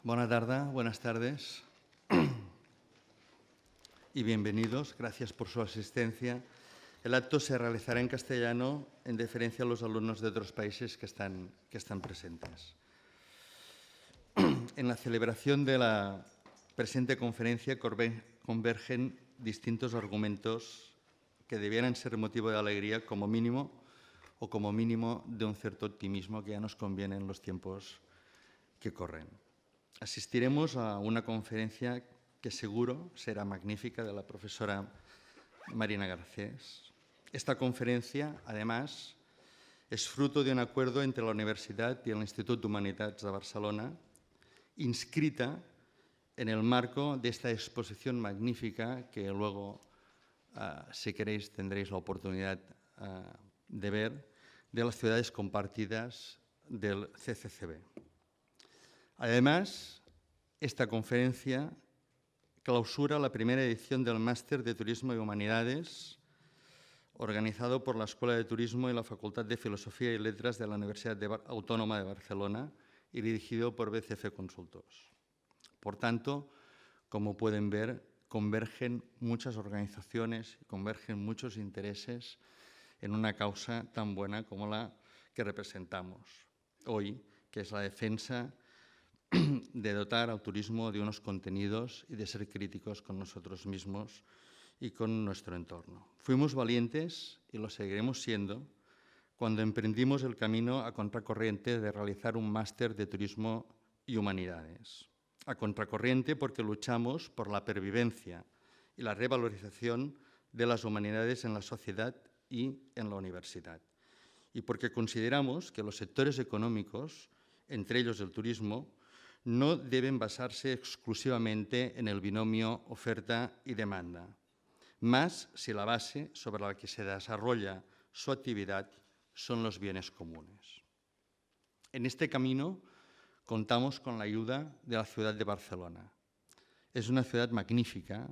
Buenas tardes y bienvenidos. Gracias por su asistencia. El acto se realizará en castellano en deferencia a los alumnos de otros países que están presentes. En la celebración de la presente conferencia convergen distintos argumentos que debieran ser motivo de alegría como mínimo o como mínimo de un cierto optimismo que ya nos conviene en los tiempos que corren. Asistiremos a una conferencia que seguro será magnífica de la profesora Marina Garcés. Esta conferencia, además, es fruto de un acuerdo entre la Universidad y el Institut d'Humanitats de Barcelona, inscrita en el marco de esta exposición magnífica que luego, si queréis, tendréis la oportunidad de ver, de las ciudades compartidas del CCCB. Además, esta conferencia clausura la primera edición del Máster de Turismo y Humanidades, organizado por la Escuela de Turismo y la Facultad de Filosofía y Letras de la Universidad Autónoma de Barcelona y dirigido por BCF Consultors. Por tanto, como pueden ver, convergen muchas organizaciones, convergen muchos intereses en una causa tan buena como la que representamos hoy, que es la defensa de dotar al turismo de unos contenidos y de ser críticos con nosotros mismos y con nuestro entorno. Fuimos valientes, y lo seguiremos siendo, cuando emprendimos el camino a contracorriente de realizar un máster de turismo y humanidades. A contracorriente porque luchamos por la pervivencia y la revalorización de las humanidades en la sociedad y en la universidad. Y porque consideramos que los sectores económicos, entre ellos el turismo, no deben basarse exclusivamente en el binomio oferta y demanda, más si la base sobre la que se desarrolla su actividad son los bienes comunes. En este camino contamos con la ayuda de la ciudad de Barcelona. Es una ciudad magnífica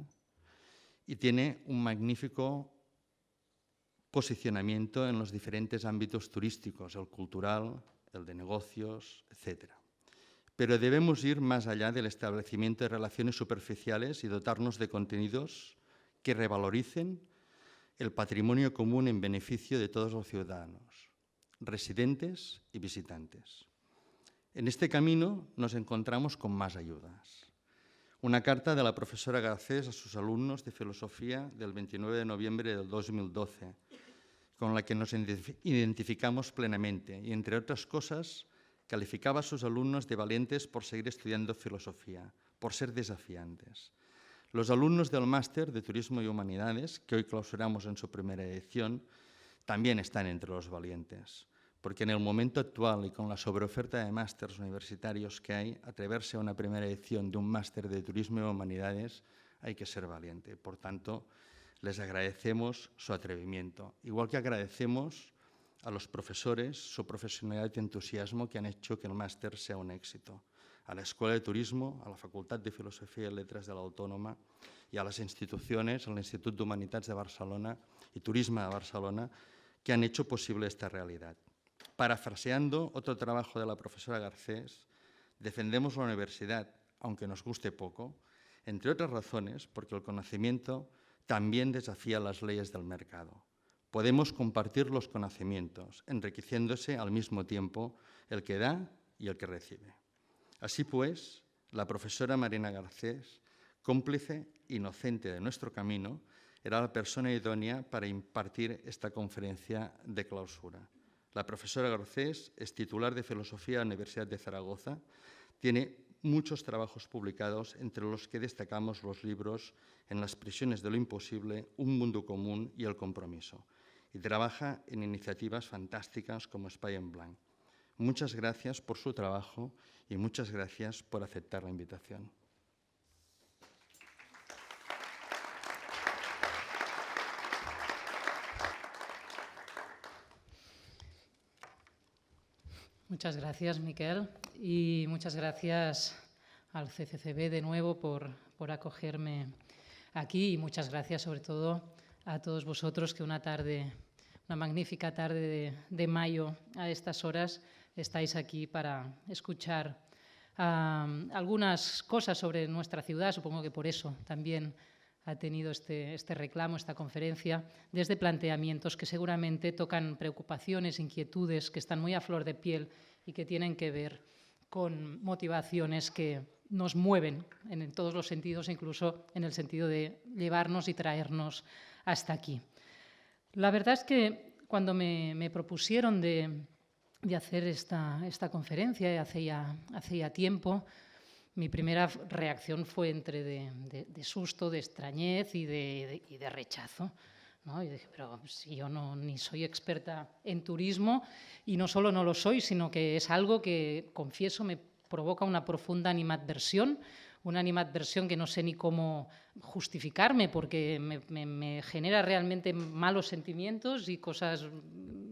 y tiene un magnífico posicionamiento en los diferentes ámbitos turísticos, el cultural, el de negocios, etc. Pero debemos ir más allá del establecimiento de relaciones superficiales y dotarnos de contenidos que revaloricen el patrimonio común en beneficio de todos los ciudadanos, residentes y visitantes. En este camino nos encontramos con más ayudas. Una carta de la profesora Garcés a sus alumnos de filosofía del 29 de noviembre del 2012, con la que nos identificamos plenamente y, entre otras cosas, calificaba a sus alumnos de valientes por seguir estudiando filosofía, por ser desafiantes. Los alumnos del Máster de Turismo y Humanidades, que hoy clausuramos en su primera edición, también están entre los valientes, porque en el momento actual y con la sobreoferta de másters universitarios que hay, atreverse a una primera edición de un Máster de Turismo y Humanidades hay que ser valiente. Por tanto, les agradecemos su atrevimiento, igual que agradecemos a los profesores su profesionalidad y entusiasmo que han hecho que el máster sea un éxito, a la Escuela de Turismo, a la Facultad de Filosofía y Letras de la Autónoma y a las instituciones, al Institut d'Humanitats de Barcelona y Turisme de Barcelona, que han hecho posible esta realidad. Parafraseando otro trabajo de la profesora Garcés, defendemos la universidad, aunque nos guste poco, entre otras razones porque el conocimiento también desafía las leyes del mercado. Podemos compartir los conocimientos, enriqueciéndose al mismo tiempo el que da y el que recibe. Así pues, la profesora Marina Garcés, cómplice inocente de nuestro camino, era la persona idónea para impartir esta conferencia de clausura. La profesora Garcés es titular de Filosofía de la Universidad de Zaragoza, tiene muchos trabajos publicados, entre los que destacamos los libros En las prisiones de lo imposible, Un mundo común y El compromiso, y trabaja en iniciativas fantásticas como Espai en Blanc. Muchas gracias por su trabajo y muchas gracias por aceptar la invitación. Muchas gracias, Miquel, y muchas gracias al CCCB de nuevo por acogerme aquí y muchas gracias sobre todo a todos vosotros que una magnífica tarde de mayo a estas horas estáis aquí para escuchar algunas cosas sobre nuestra ciudad, supongo que por eso también ha tenido este reclamo, esta conferencia, desde planteamientos que seguramente tocan preocupaciones, inquietudes que están muy a flor de piel y que tienen que ver con motivaciones que nos mueven en todos los sentidos, incluso en el sentido de llevarnos y traernos hasta aquí. La verdad es que cuando me propusieron de hacer esta conferencia hace ya tiempo, mi primera reacción fue entre de susto, de extrañez y de rechazo, ¿no? Y dije, pero si yo ni soy experta en turismo, y no solo no lo soy, sino que es algo que, confieso, me provoca una profunda animadversión, una animadversión que no sé ni cómo justificarme, porque me genera realmente malos sentimientos y cosas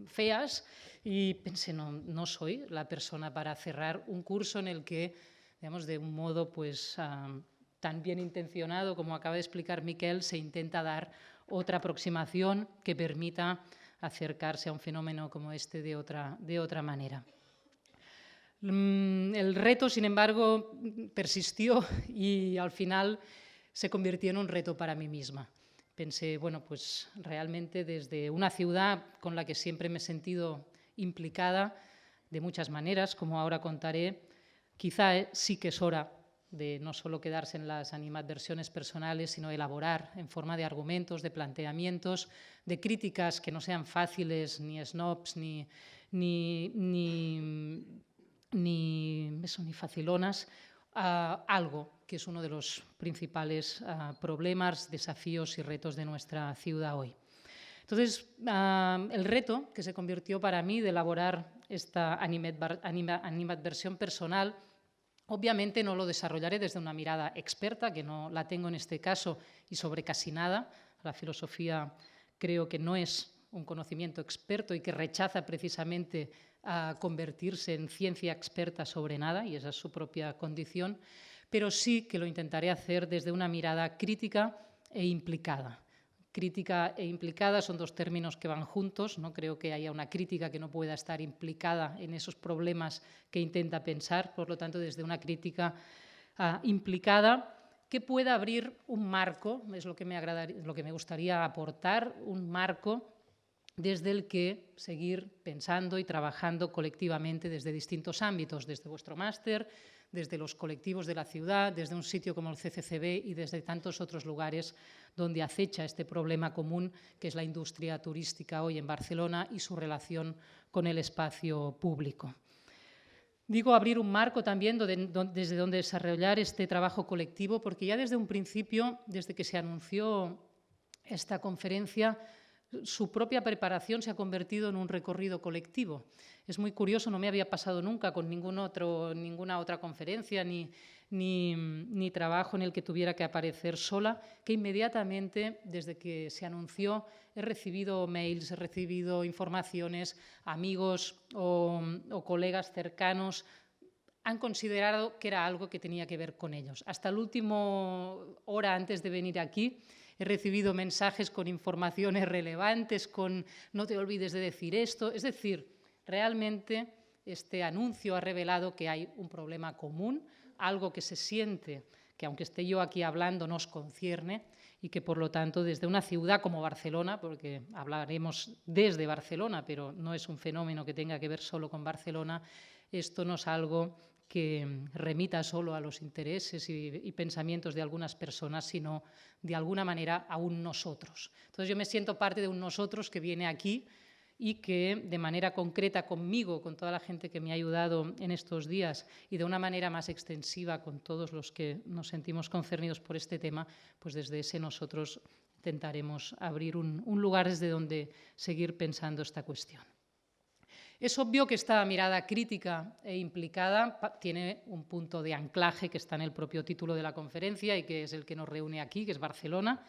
feas, y pensé, no soy la persona para cerrar un curso en el que, digamos, de un modo pues tan bien intencionado como acaba de explicar Miquel, se intenta dar otra aproximación que permita acercarse a un fenómeno como este de otra manera. El reto, sin embargo, persistió y al final se convirtió en un reto para mí misma. Pensé, bueno, pues realmente desde una ciudad con la que siempre me he sentido implicada de muchas maneras, como ahora contaré, quizá sí que es hora de no solo quedarse en las animadversiones personales, sino elaborar en forma de argumentos, de planteamientos, de críticas que no sean fáciles, ni snobs, ni facilonas, algo que es uno de los principales problemas, desafíos y retos de nuestra ciudad hoy. Entonces, el reto que se convirtió para mí de elaborar esta animadversión personal, obviamente no lo desarrollaré desde una mirada experta, que no la tengo en este caso y sobre casi nada. La filosofía creo que no es un conocimiento experto y que rechaza precisamente a convertirse en ciencia experta sobre nada, y esa es su propia condición, pero sí que lo intentaré hacer desde una mirada crítica e implicada. Crítica e implicada son dos términos que van juntos. No creo que haya una crítica que no pueda estar implicada en esos problemas que intenta pensar, por lo tanto, desde una crítica implicada que pueda abrir un marco, es lo que me gustaría aportar, un marco desde el que seguir pensando y trabajando colectivamente desde distintos ámbitos, desde vuestro máster, desde los colectivos de la ciudad, desde un sitio como el CCCB y desde tantos otros lugares donde acecha este problema común que es la industria turística hoy en Barcelona y su relación con el espacio público. Digo abrir un marco también desde donde desarrollar este trabajo colectivo, porque ya desde un principio, desde que se anunció esta conferencia, su propia preparación se ha convertido en un recorrido colectivo. Es muy curioso, no me había pasado nunca con ninguna otra conferencia ni trabajo en el que tuviera que aparecer sola, que inmediatamente, desde que se anunció, he recibido mails, he recibido informaciones, amigos o colegas cercanos han considerado que era algo que tenía que ver con ellos. Hasta la última hora antes de venir aquí, he recibido mensajes con informaciones relevantes, con no te olvides de decir esto. Es decir, realmente este anuncio ha revelado que hay un problema común, algo que se siente, que aunque esté yo aquí hablando, nos concierne y que, por lo tanto, desde una ciudad como Barcelona, porque hablaremos desde Barcelona, pero no es un fenómeno que tenga que ver solo con Barcelona, esto no es algo que remita solo a los intereses y pensamientos de algunas personas, sino de alguna manera a un nosotros. Entonces yo me siento parte de un nosotros que viene aquí y que de manera concreta conmigo, con toda la gente que me ha ayudado en estos días y de una manera más extensiva con todos los que nos sentimos concernidos por este tema, pues desde ese nosotros intentaremos abrir un lugar desde donde seguir pensando esta cuestión. Es obvio que esta mirada crítica e implicada tiene un punto de anclaje que está en el propio título de la conferencia y que es el que nos reúne aquí, que es Barcelona.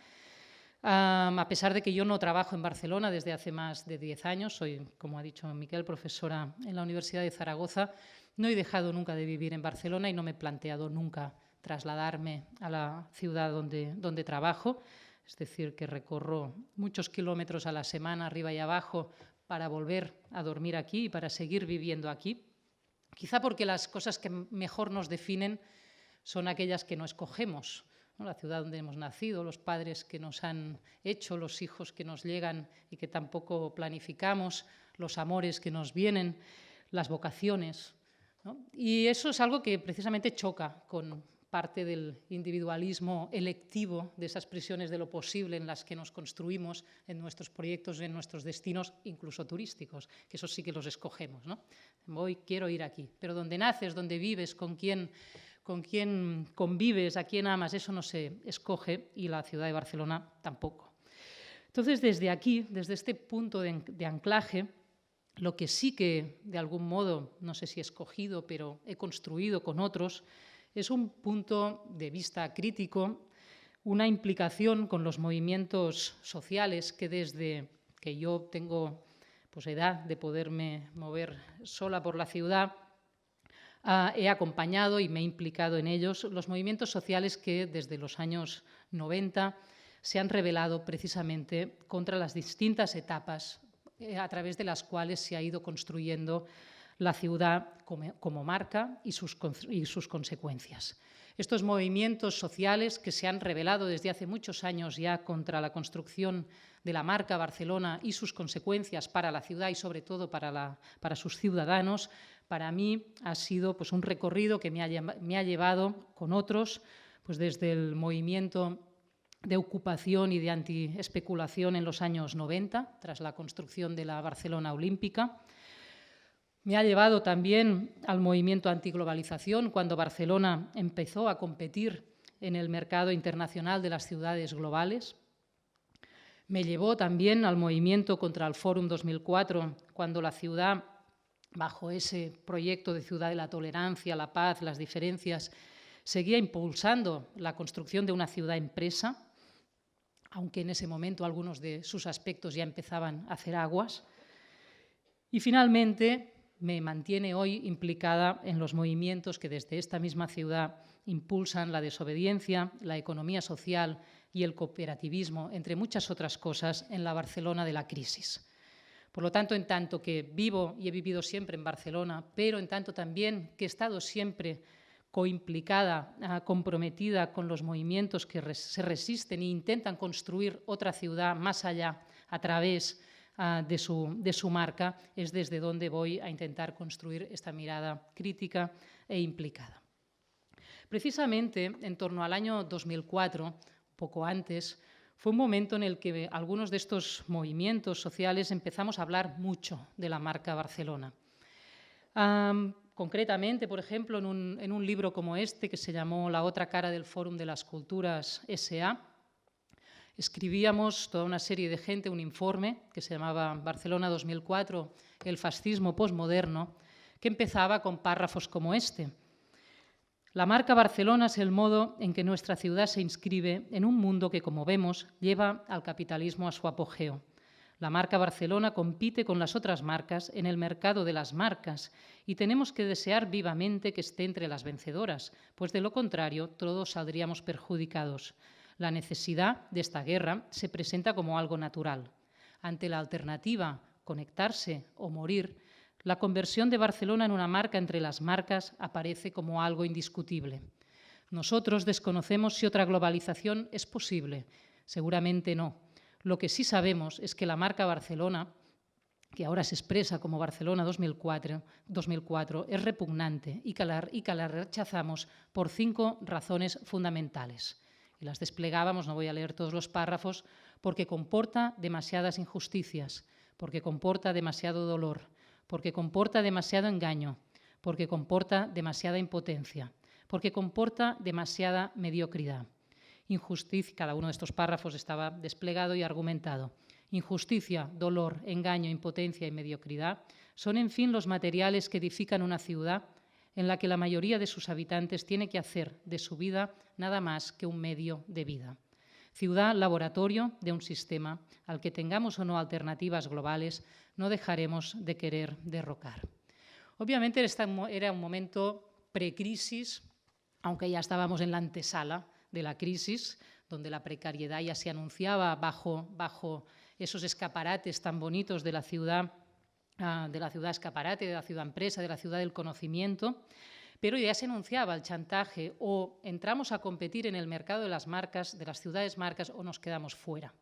A pesar de que yo no trabajo en Barcelona desde hace más de 10 años, soy, como ha dicho Miquel, profesora en la Universidad de Zaragoza, no he dejado nunca de vivir en Barcelona y no me he planteado nunca trasladarme a la ciudad donde trabajo. Es decir, que recorro muchos kilómetros a la semana, arriba y abajo, para volver a dormir aquí y para seguir viviendo aquí. Quizá porque las cosas que mejor nos definen son aquellas que no escogemos, ¿no? La ciudad donde hemos nacido, los padres que nos han hecho, los hijos que nos llegan y que tampoco planificamos, los amores que nos vienen, las vocaciones, ¿no? Y eso es algo que precisamente choca con parte del individualismo electivo, de esas prisiones de lo posible en las que nos construimos en nuestros proyectos, en nuestros destinos, incluso turísticos, que esos sí que los escogemos, ¿no? Quiero ir aquí. Pero donde naces, donde vives, con quién convives, a quién amas, eso no se escoge, y la ciudad de Barcelona tampoco. Entonces, desde aquí, desde este punto de anclaje, lo que sí que, de algún modo, no sé si he escogido, pero he construido con otros, es un punto de vista crítico, una implicación con los movimientos sociales que desde que yo tengo edad de poderme mover sola por la ciudad, he acompañado y me he implicado en ellos, los movimientos sociales que desde los años 90 se han revelado precisamente contra las distintas etapas a través de las cuales se ha ido construyendo la ciudad como marca y sus consecuencias. Estos movimientos sociales que se han revelado desde hace muchos años ya contra la construcción de la marca Barcelona y sus consecuencias para la ciudad y sobre todo para sus ciudadanos, para mí ha sido un recorrido que me ha llevado con otros, desde el movimiento de ocupación y de antiespeculación en los años 90, tras la construcción de la Barcelona Olímpica. Me ha llevado también al movimiento antiglobalización, cuando Barcelona empezó a competir en el mercado internacional de las ciudades globales. Me llevó también al movimiento contra el Fórum 2004, cuando la ciudad, bajo ese proyecto de ciudad de la tolerancia, la paz, las diferencias, seguía impulsando la construcción de una ciudad-empresa, aunque en ese momento algunos de sus aspectos ya empezaban a hacer aguas. Y finalmente me mantiene hoy implicada en los movimientos que desde esta misma ciudad impulsan la desobediencia, la economía social y el cooperativismo, entre muchas otras cosas, en la Barcelona de la crisis. Por lo tanto, en tanto que vivo y he vivido siempre en Barcelona, pero en tanto también que he estado siempre coimplicada, comprometida con los movimientos que se resisten e intentan construir otra ciudad más allá a través de su marca, es desde donde voy a intentar construir esta mirada crítica e implicada. Precisamente en torno al año 2004, poco antes, fue un momento en el que algunos de estos movimientos sociales empezamos a hablar mucho de la marca Barcelona. Concretamente, por ejemplo, en un libro como este, que se llamó La otra cara del Fórum de las Culturas S.A., escribíamos toda una serie de gente un informe que se llamaba Barcelona 2004, el fascismo posmoderno, que empezaba con párrafos como este. La marca Barcelona es el modo en que nuestra ciudad se inscribe en un mundo que, como vemos, lleva al capitalismo a su apogeo. La marca Barcelona compite con las otras marcas en el mercado de las marcas y tenemos que desear vivamente que esté entre las vencedoras, pues de lo contrario todos saldríamos perjudicados. La necesidad de esta guerra se presenta como algo natural. Ante la alternativa, conectarse o morir, la conversión de Barcelona en una marca entre las marcas aparece como algo indiscutible. Nosotros desconocemos si otra globalización es posible. Seguramente no. Lo que sí sabemos es que la marca Barcelona, que ahora se expresa como Barcelona 2004 es repugnante y que la rechazamos por 5 razones fundamentales. Y las desplegábamos, no voy a leer todos los párrafos, porque comporta demasiadas injusticias, porque comporta demasiado dolor, porque comporta demasiado engaño, porque comporta demasiada impotencia, porque comporta demasiada mediocridad. Injusticia, cada uno de estos párrafos estaba desplegado y argumentado. Injusticia, dolor, engaño, impotencia y mediocridad son, en fin, los materiales que edifican una ciudad en la que la mayoría de sus habitantes tiene que hacer de su vida nada más que un medio de vida. Ciudad laboratorio de un sistema al que tengamos o no alternativas globales, no dejaremos de querer derrocar. Obviamente era un momento precrisis, aunque ya estábamos en la antesala de la crisis, donde la precariedad ya se anunciaba bajo esos escaparates tan bonitos de la ciudad de la ciudad escaparate, de la ciudad empresa, de la ciudad del conocimiento, pero ya se anunciaba el chantaje: o entramos a competir en el mercado de las marcas, de las ciudades marcas, o nos quedamos fuera,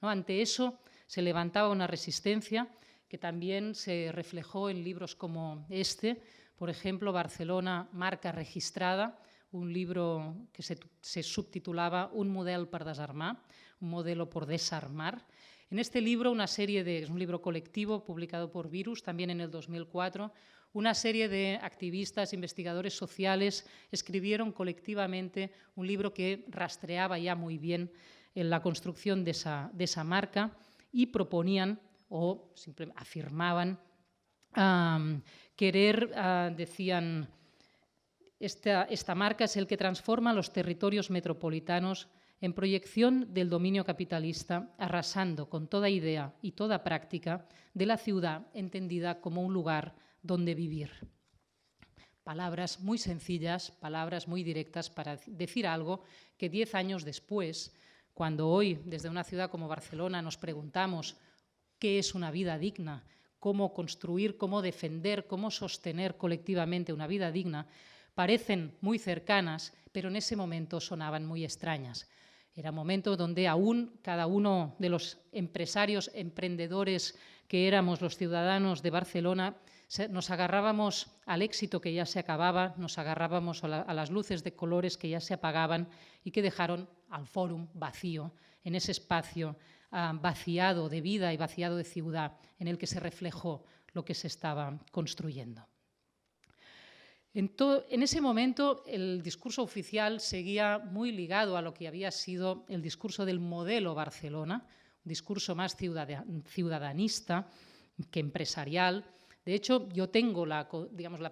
¿no? Ante eso se levantaba una resistencia que también se reflejó en libros como este, por ejemplo, Barcelona, marca registrada, un libro que se subtitulaba Un model per desarmar, un modelo por desarmar. En este libro, es un libro colectivo publicado por Virus, también en el 2004, una serie de activistas, investigadores sociales escribieron colectivamente un libro que rastreaba ya muy bien en la construcción de esa marca y proponían o simplemente afirmaban decían, esta marca es el que transforma los territorios metropolitanos en proyección del dominio capitalista, arrasando con toda idea y toda práctica de la ciudad entendida como un lugar donde vivir. Palabras muy sencillas, palabras muy directas para decir algo que 10 años después, cuando hoy desde una ciudad como Barcelona nos preguntamos qué es una vida digna, cómo construir, cómo defender, cómo sostener colectivamente una vida digna, parecen muy cercanas, pero en ese momento sonaban muy extrañas. Era un momento donde aún cada uno de los empresarios, emprendedores que éramos los ciudadanos de Barcelona, nos agarrábamos al éxito que ya se acababa, nos agarrábamos a las luces de colores que ya se apagaban y que dejaron al fórum vacío, en ese espacio vaciado de vida y vaciado de ciudad en el que se reflejó lo que se estaba construyendo. En ese momento el discurso oficial seguía muy ligado a lo que había sido el discurso del modelo Barcelona, un discurso más ciudadanista que empresarial. De hecho, yo tengo la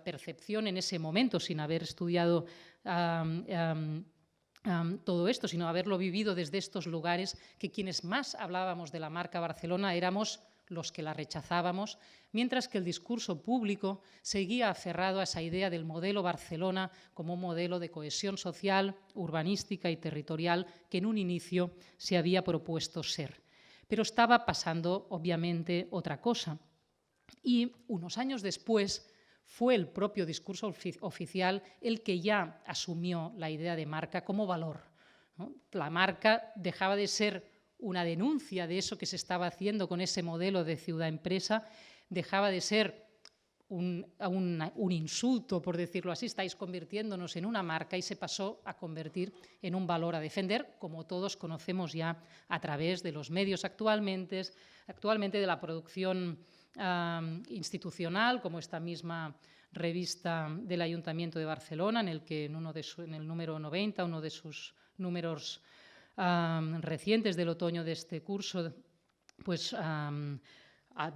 percepción en ese momento, sin haber estudiado todo esto, sino haberlo vivido desde estos lugares, que quienes más hablábamos de la marca Barcelona éramos los que la rechazábamos, mientras que el discurso público seguía aferrado a esa idea del modelo Barcelona como un modelo de cohesión social, urbanística y territorial que en un inicio se había propuesto ser. Pero estaba pasando, obviamente, otra cosa. Y unos años después fue el propio discurso oficial el que ya asumió la idea de marca como valor, ¿no? La marca dejaba de ser una denuncia de eso que se estaba haciendo con ese modelo de ciudad-empresa, dejaba de ser un insulto, por decirlo así, estáis convirtiéndonos en una marca, y se pasó a convertir en un valor a defender, como todos conocemos ya a través de los medios actualmente de la producción institucional, como esta misma revista del Ayuntamiento de Barcelona, en el que en el número 90, uno de sus números recientes del otoño de este curso, pues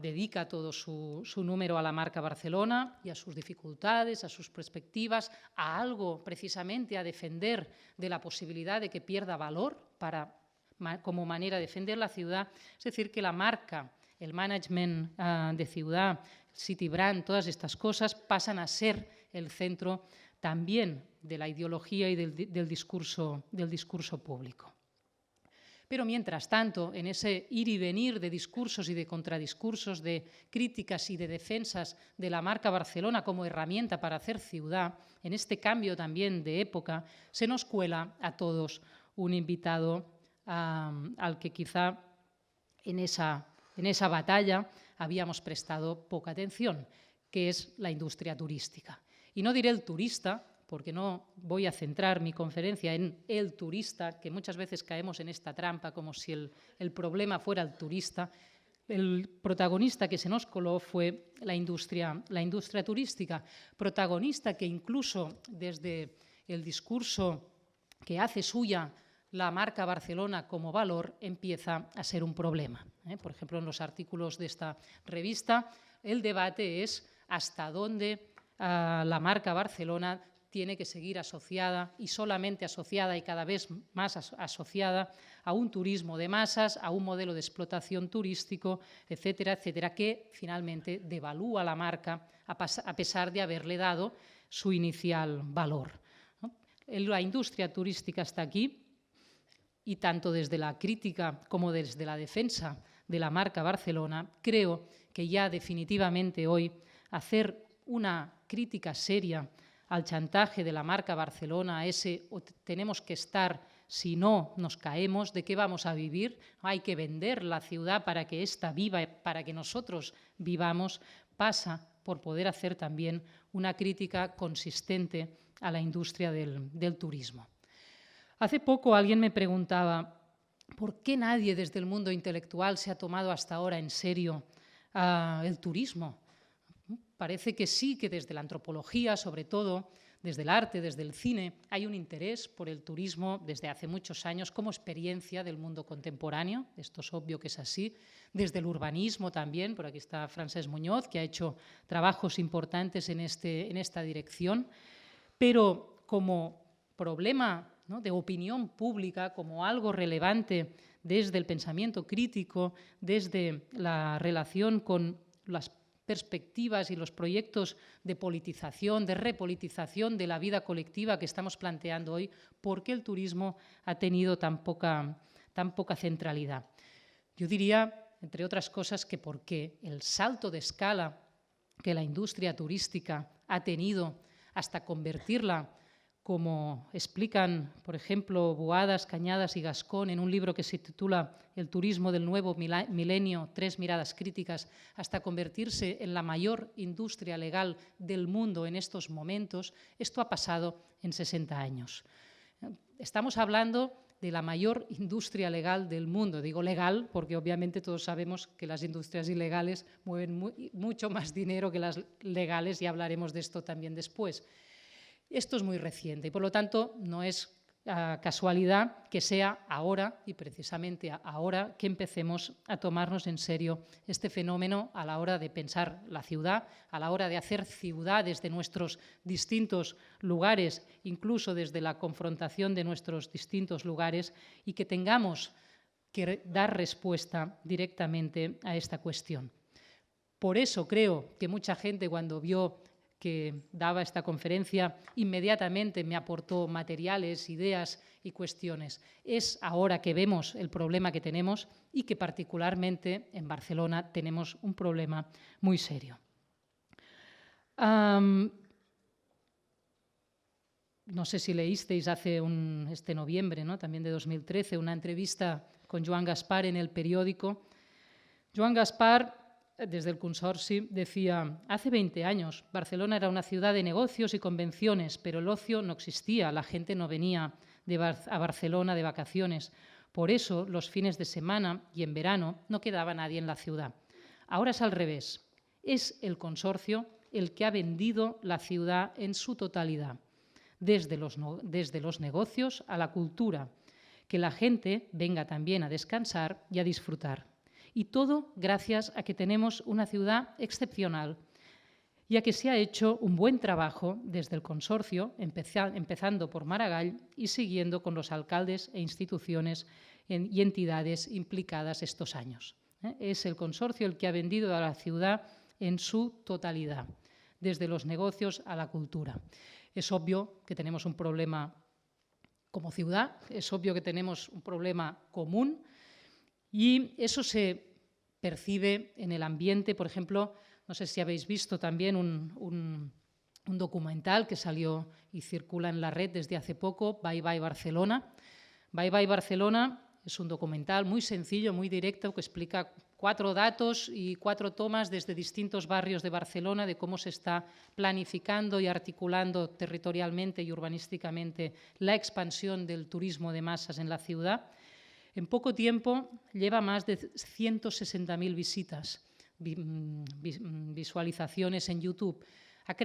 dedica todo su número a la marca Barcelona y a sus dificultades, a sus perspectivas, a algo precisamente a defender de la posibilidad de que pierda valor como manera de defender la ciudad. Es decir, que la marca, el management de ciudad, city brand, todas estas cosas pasan a ser el centro también de la ideología y del discurso público. Pero mientras tanto, en ese ir y venir de discursos y de contradiscursos, de críticas y de defensas de la marca Barcelona como herramienta para hacer ciudad, en este cambio también de época, se nos cuela a todos un invitado al que quizá en esa batalla habíamos prestado poca atención, que es la industria turística. Y no diré el turista, porque no voy a centrar mi conferencia en el turista, que muchas veces caemos en esta trampa como si el problema fuera el turista. El protagonista que se nos coló fue la industria turística, protagonista que incluso desde el discurso que hace suya la marca Barcelona como valor empieza a ser un problema. Por ejemplo, en los artículos de esta revista, el debate es hasta dónde la marca Barcelona tiene que seguir asociada, y solamente asociada y cada vez más asociada a un turismo de masas, a un modelo de explotación turístico, etcétera, etcétera, que finalmente devalúa la marca a pesar de haberle dado su inicial valor, ¿no? La industria turística está aquí, y tanto desde la crítica como desde la defensa de la marca Barcelona, creo que ya definitivamente hoy hacer una crítica seria al chantaje de la marca Barcelona, a ese tenemos que estar, si no nos caemos, ¿de qué vamos a vivir? Hay que vender la ciudad para que ésta viva, para que nosotros vivamos, pasa por poder hacer también una crítica consistente a la industria del turismo. Hace poco alguien me preguntaba ¿por qué nadie desde el mundo intelectual se ha tomado hasta ahora en serio el turismo? Parece que sí, que desde la antropología, sobre todo, desde el arte, desde el cine, hay un interés por el turismo desde hace muchos años como experiencia del mundo contemporáneo. Esto es obvio que es así. Desde el urbanismo también, por aquí está Francesc Muñoz, que ha hecho trabajos importantes en esta dirección. Pero como problema, ¿no?, de opinión pública, como algo relevante desde el pensamiento crítico, desde la relación con las perspectivas y los proyectos de politización, de repolitización de la vida colectiva que estamos planteando hoy, ¿por qué el turismo ha tenido tan poca centralidad? Yo diría, entre otras cosas, que porque el salto de escala que la industria turística ha tenido hasta convertirla, como explican, por ejemplo, Boadas, Cañadas y Gascón en un libro que se titula El turismo del nuevo milenio, 3 miradas críticas, hasta convertirse en la mayor industria legal del mundo en estos momentos, esto ha pasado en 60 años. Estamos hablando de la mayor industria legal del mundo. Digo legal porque obviamente todos sabemos que las industrias ilegales mueven mucho más dinero que las legales y hablaremos de esto también después. Esto es muy reciente y, por lo tanto, no es casualidad que sea ahora, y precisamente ahora, que empecemos a tomarnos en serio este fenómeno a la hora de pensar la ciudad, a la hora de hacer ciudad desde nuestros distintos lugares, incluso desde la confrontación de nuestros distintos lugares, y que tengamos que dar respuesta directamente a esta cuestión. Por eso creo que mucha gente, cuando vio que daba esta conferencia, inmediatamente me aportó materiales, ideas y cuestiones. Es ahora que vemos el problema que tenemos y que particularmente en Barcelona tenemos un problema muy serio. No sé si leísteis hace este noviembre, ¿no?, también de 2013, una entrevista con Joan Gaspar en El Periódico. Joan Gaspar, desde el Consorci, decía: hace 20 años Barcelona era una ciudad de negocios y convenciones, pero el ocio no existía, la gente no venía a Barcelona de vacaciones. Por eso, los fines de semana y en verano no quedaba nadie en la ciudad. Ahora es al revés. Es el Consorcio el que ha vendido la ciudad en su totalidad, desde los negocios a la cultura, que la gente venga también a descansar y a disfrutar. Y todo gracias a que tenemos una ciudad excepcional y a que se ha hecho un buen trabajo desde el Consorcio, empezando por Maragall y siguiendo con los alcaldes e instituciones y entidades implicadas estos años. Es el Consorcio el que ha vendido a la ciudad en su totalidad, desde los negocios a la cultura. Es obvio que tenemos un problema como ciudad, es obvio que tenemos un problema común, y eso se percibe en el ambiente. Por ejemplo, no sé si habéis visto también un documental que salió y circula en la red desde hace poco, Bye Bye Barcelona. Bye Bye Barcelona es un documental muy sencillo, muy directo, que explica 4 datos y 4 tomas desde distintos barrios de Barcelona de cómo se está planificando y articulando territorialmente y urbanísticamente la expansión del turismo de masas en la ciudad. En poco tiempo lleva más de 160.000 visitas, visualizaciones en YouTube. Ha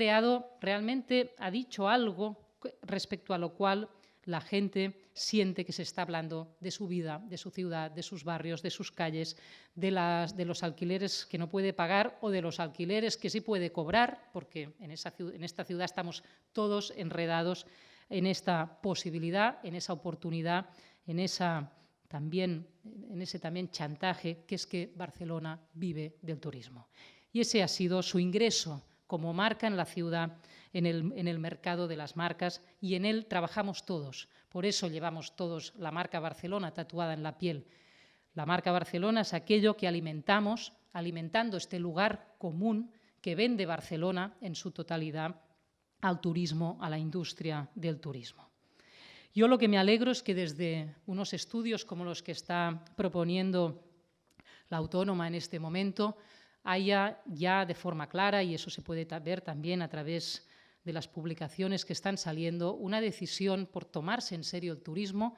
dicho algo respecto a lo cual la gente siente que se está hablando de su vida, de su ciudad, de sus barrios, de sus calles, de los alquileres que no puede pagar o de los alquileres que sí puede cobrar, porque en esta ciudad estamos todos enredados en esta posibilidad, en esa oportunidad, en ese también chantaje, que es que Barcelona vive del turismo. Y ese ha sido su ingreso como marca en la ciudad, en el mercado de las marcas, y en él trabajamos todos. Por eso llevamos todos la marca Barcelona tatuada en la piel. La marca Barcelona es aquello que alimentamos, alimentando este lugar común que vende Barcelona en su totalidad al turismo, a la industria del turismo. Yo lo que me alegro es que desde unos estudios como los que está proponiendo la Autónoma en este momento haya ya de forma clara, y eso se puede ver también a través de las publicaciones que están saliendo, una decisión por tomarse en serio el turismo.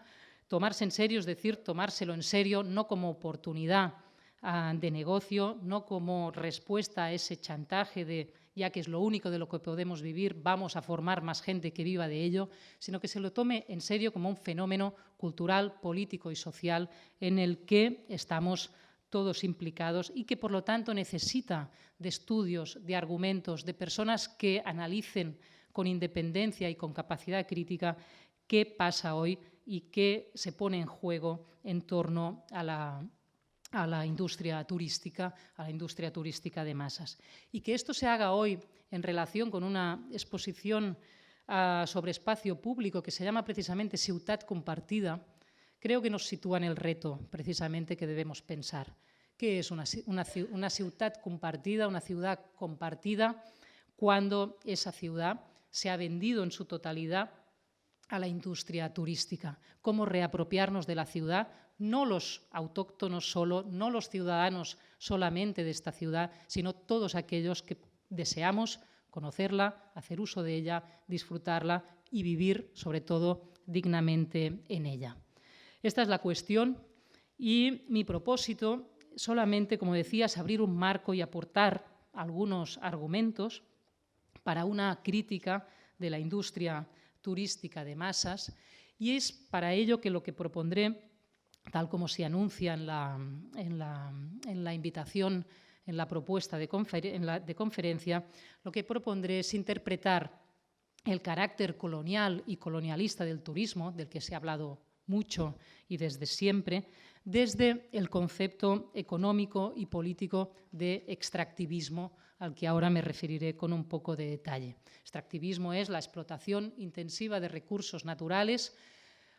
Tomarse en serio es decir, tomárselo en serio no como oportunidad de negocio, no como respuesta a ese chantaje de ya que es lo único de lo que podemos vivir, vamos a formar más gente que viva de ello, sino que se lo tome en serio como un fenómeno cultural, político y social en el que estamos todos implicados y que, por lo tanto, necesita de estudios, de argumentos, de personas que analicen con independencia y con capacidad crítica qué pasa hoy y qué se pone en juego en torno a la industria turística, de masas. Y que esto se haga hoy en relación con una exposición sobre espacio público que se llama precisamente Ciutat Compartida, creo que nos sitúa en el reto precisamente que debemos pensar. ¿Qué es una ciutat compartida, una ciudad compartida, cuando esa ciudad se ha vendido en su totalidad a la industria turística? ¿Cómo reapropiarnos de la ciudad? No los autóctonos solo, no los ciudadanos solamente de esta ciudad, sino todos aquellos que deseamos conocerla, hacer uso de ella, disfrutarla y vivir, sobre todo, dignamente en ella. Esta es la cuestión y mi propósito solamente, como decía, es abrir un marco y aportar algunos argumentos para una crítica de la industria turística de masas, y es para ello que lo que propondré, tal como se anuncia en la invitación, en la propuesta de conferencia, lo que propondré es interpretar el carácter colonial y colonialista del turismo, del que se ha hablado mucho y desde siempre, desde el concepto económico y político de extractivismo, al que ahora me referiré con un poco de detalle. Extractivismo es la explotación intensiva de recursos naturales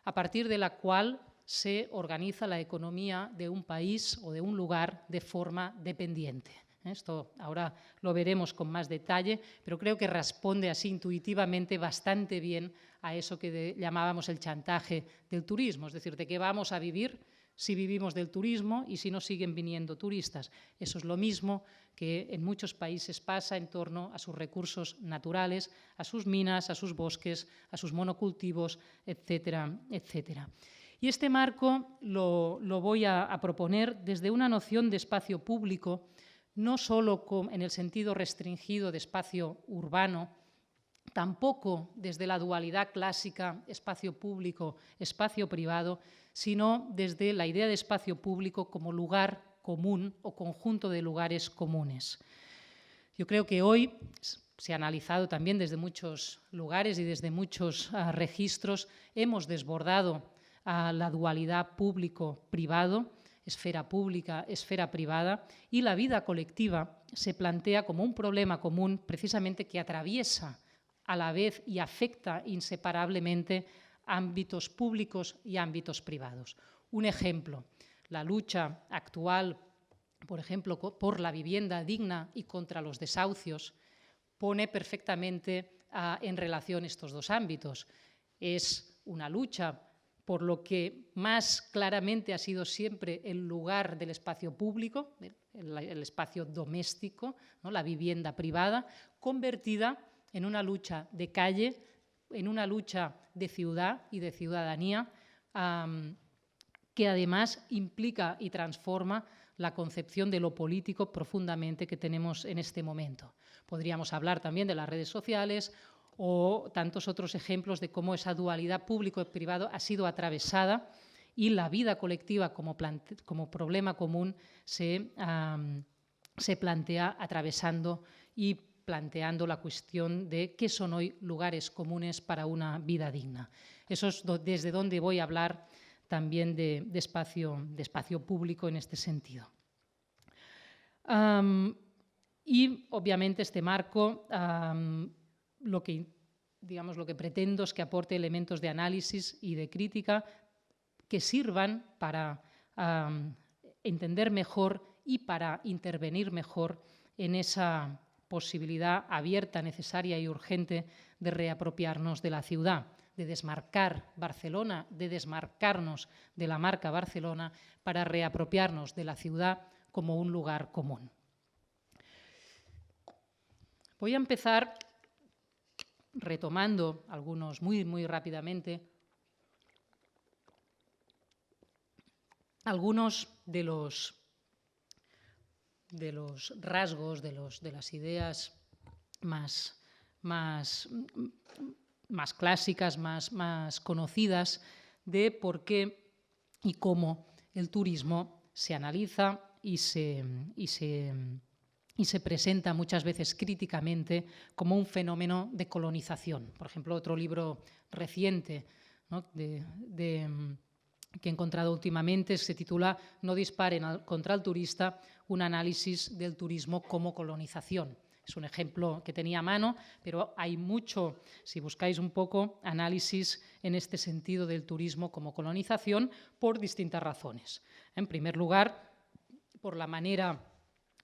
a partir de la cual se organiza la economía de un país o de un lugar de forma dependiente. Esto ahora lo veremos con más detalle, pero creo que responde así intuitivamente bastante bien a eso que llamábamos el chantaje del turismo, es decir, de qué vamos a vivir si vivimos del turismo y si no siguen viniendo turistas. Eso es lo mismo que en muchos países pasa en torno a sus recursos naturales, a sus minas, a sus bosques, a sus monocultivos, etcétera, etcétera. Y este marco lo voy a proponer desde una noción de espacio público, no solo en el sentido restringido de espacio urbano, tampoco desde la dualidad clásica espacio público, espacio privado, sino desde la idea de espacio público como lugar común o conjunto de lugares comunes. Yo creo que hoy se ha analizado también desde muchos lugares y desde muchos registros, hemos desbordado la dualidad público-privado, esfera pública, esfera privada, y la vida colectiva se plantea como un problema común precisamente que atraviesa a la vez y afecta inseparablemente ámbitos públicos y ámbitos privados. Un ejemplo, la lucha actual, por ejemplo, por la vivienda digna y contra los desahucios, pone perfectamente en relación estos dos ámbitos. Es una lucha por lo que más claramente ha sido siempre el lugar del espacio público, el espacio doméstico, ¿no? La vivienda privada, convertida en una lucha de calle, en una lucha de ciudad y de ciudadanía, que además implica y transforma la concepción de lo político profundamente que tenemos en este momento. Podríamos hablar también de las redes sociales o tantos otros ejemplos de cómo esa dualidad público y privado ha sido atravesada y la vida colectiva como problema común se plantea atravesando y planteando la cuestión de qué son hoy lugares comunes para una vida digna. Eso es desde donde voy a hablar también de espacio público en este sentido. Y obviamente este marco lo que pretendo es que aporte elementos de análisis y de crítica que sirvan para entender mejor y para intervenir mejor en esa posibilidad abierta, necesaria y urgente de reapropiarnos de la ciudad, de desmarcar Barcelona, de desmarcarnos de la marca Barcelona para reapropiarnos de la ciudad como un lugar común. Voy a empezar retomando algunos muy rápidamente algunos de los rasgos, de las ideas más clásicas, más conocidas de por qué y cómo el turismo se analiza y se presenta muchas veces críticamente como un fenómeno de colonización. Por ejemplo, otro libro reciente, ¿no?, que he encontrado últimamente se titula «No disparen contra el turista, un análisis del turismo como colonización». Es un ejemplo que tenía a mano, pero hay mucho, si buscáis un poco, análisis en este sentido del turismo como colonización por distintas razones. En primer lugar, por la manera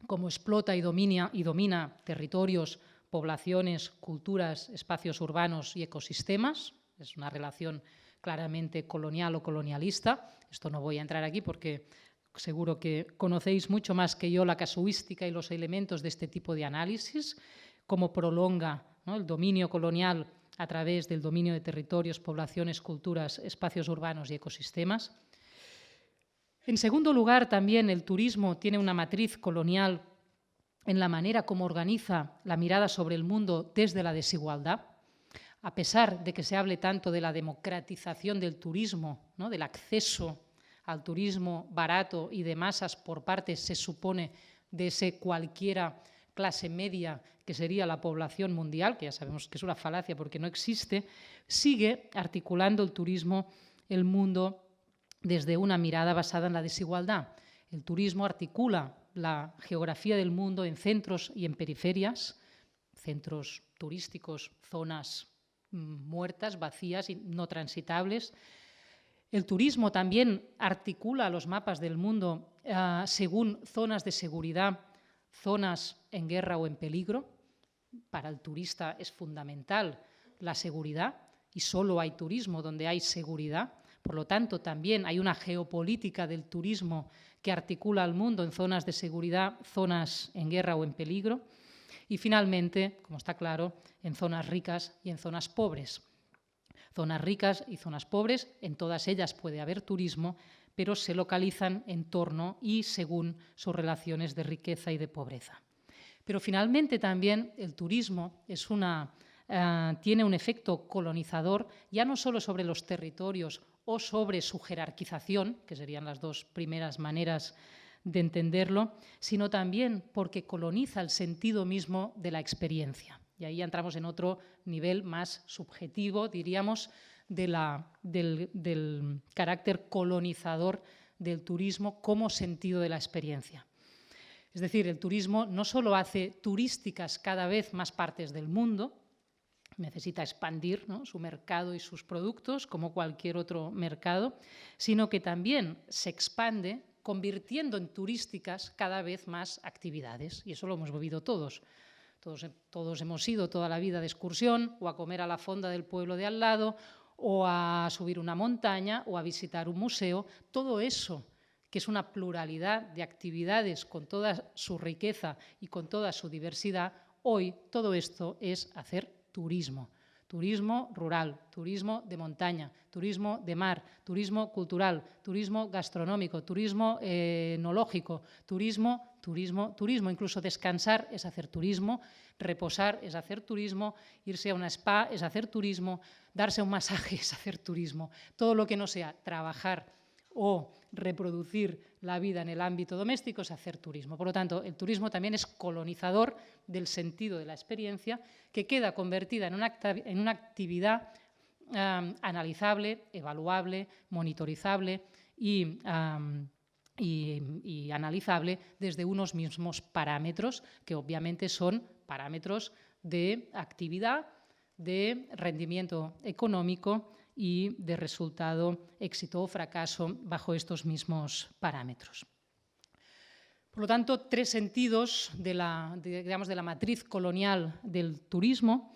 como explota y domina territorios, poblaciones, culturas, espacios urbanos y ecosistemas. Es una relación claramente colonial o colonialista. Esto no voy a entrar aquí porque seguro que conocéis mucho más que yo la casuística y los elementos de este tipo de análisis, cómo prolonga, ¿no?, el dominio colonial a través del dominio de territorios, poblaciones, culturas, espacios urbanos y ecosistemas. En segundo lugar, también el turismo tiene una matriz colonial en la manera como organiza la mirada sobre el mundo desde la desigualdad. A pesar de que se hable tanto de la democratización del turismo, ¿no?, del acceso al turismo barato y de masas por parte, se supone, de ese cualquiera clase media que sería la población mundial, que ya sabemos que es una falacia porque no existe, sigue articulando el turismo el mundo desde una mirada basada en la desigualdad. El turismo articula la geografía del mundo en centros y en periferias, centros turísticos, zonas muertas, vacías y no transitables. El turismo también articula los mapas del mundo según zonas de seguridad, zonas en guerra o en peligro. Para el turista es fundamental la seguridad y solo hay turismo donde hay seguridad. Por lo tanto, también hay una geopolítica del turismo que articula al mundo en zonas de seguridad, zonas en guerra o en peligro. Y finalmente, como está claro, en zonas ricas y en zonas pobres. Zonas ricas y zonas pobres, en todas ellas puede haber turismo, pero se localizan en torno y según sus relaciones de riqueza y de pobreza. Pero finalmente también el turismo tiene un efecto colonizador, ya no solo sobre los territorios o sobre su jerarquización, que serían las dos primeras maneras de entenderlo, sino también porque coloniza el sentido mismo de la experiencia. Y ahí entramos en otro nivel más subjetivo, diríamos, del carácter colonizador del turismo como sentido de la experiencia. Es decir, el turismo no solo hace turísticas cada vez más partes del mundo, necesita expandir, ¿no?, su mercado y sus productos como cualquier otro mercado, sino que también se expande convirtiendo en turísticas cada vez más actividades. Y eso lo hemos vivido todos. Todos hemos ido toda la vida de excursión o a comer a la fonda del pueblo de al lado o a subir una montaña o a visitar un museo. Todo eso, que es una pluralidad de actividades con toda su riqueza y con toda su diversidad, hoy todo esto es hacer turismo. Turismo rural, turismo de montaña, turismo de mar, turismo cultural, turismo gastronómico, turismo enológico, turismo. Incluso descansar es hacer turismo, reposar es hacer turismo, irse a una spa es hacer turismo, darse un masaje es hacer turismo. Todo lo que no sea trabajar o reproducir la vida en el ámbito doméstico es hacer turismo. Por lo tanto, el turismo también es colonizador del sentido de la experiencia, que queda convertida en una actividad analizable, evaluable, monitorizable y analizable desde unos mismos parámetros, que obviamente son parámetros de actividad, de rendimiento económico y de resultado, éxito o fracaso bajo estos mismos parámetros. Por lo tanto, tres sentidos de la matriz colonial del turismo,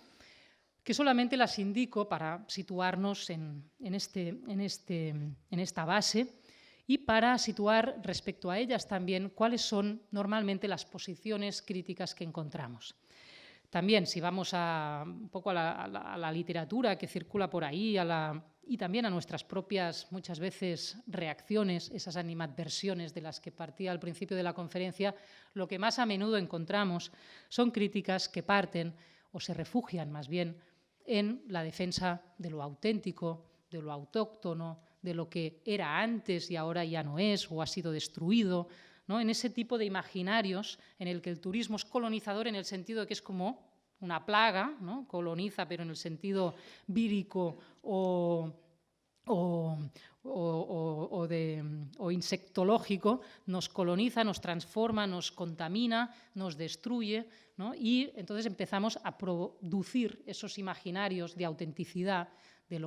que solamente las indico para situarnos en esta base y para situar respecto a ellas también cuáles son normalmente las posiciones críticas que encontramos. También, si vamos un poco a la literatura que circula por ahí y también a nuestras propias, muchas veces, reacciones, esas animadversiones de las que partía al principio de la conferencia, lo que más a menudo encontramos son críticas que parten o se refugian más bien en la defensa de lo auténtico, de lo autóctono, de lo que era antes y ahora ya no es o ha sido destruido, ¿no? En ese tipo de imaginarios en el que el turismo es colonizador en el sentido de que es como una plaga, ¿no? Coloniza, pero en el sentido vírico o insectológico, nos coloniza, nos transforma, nos contamina, nos destruye, ¿no? Y entonces empezamos a producir esos imaginarios de autenticidad, de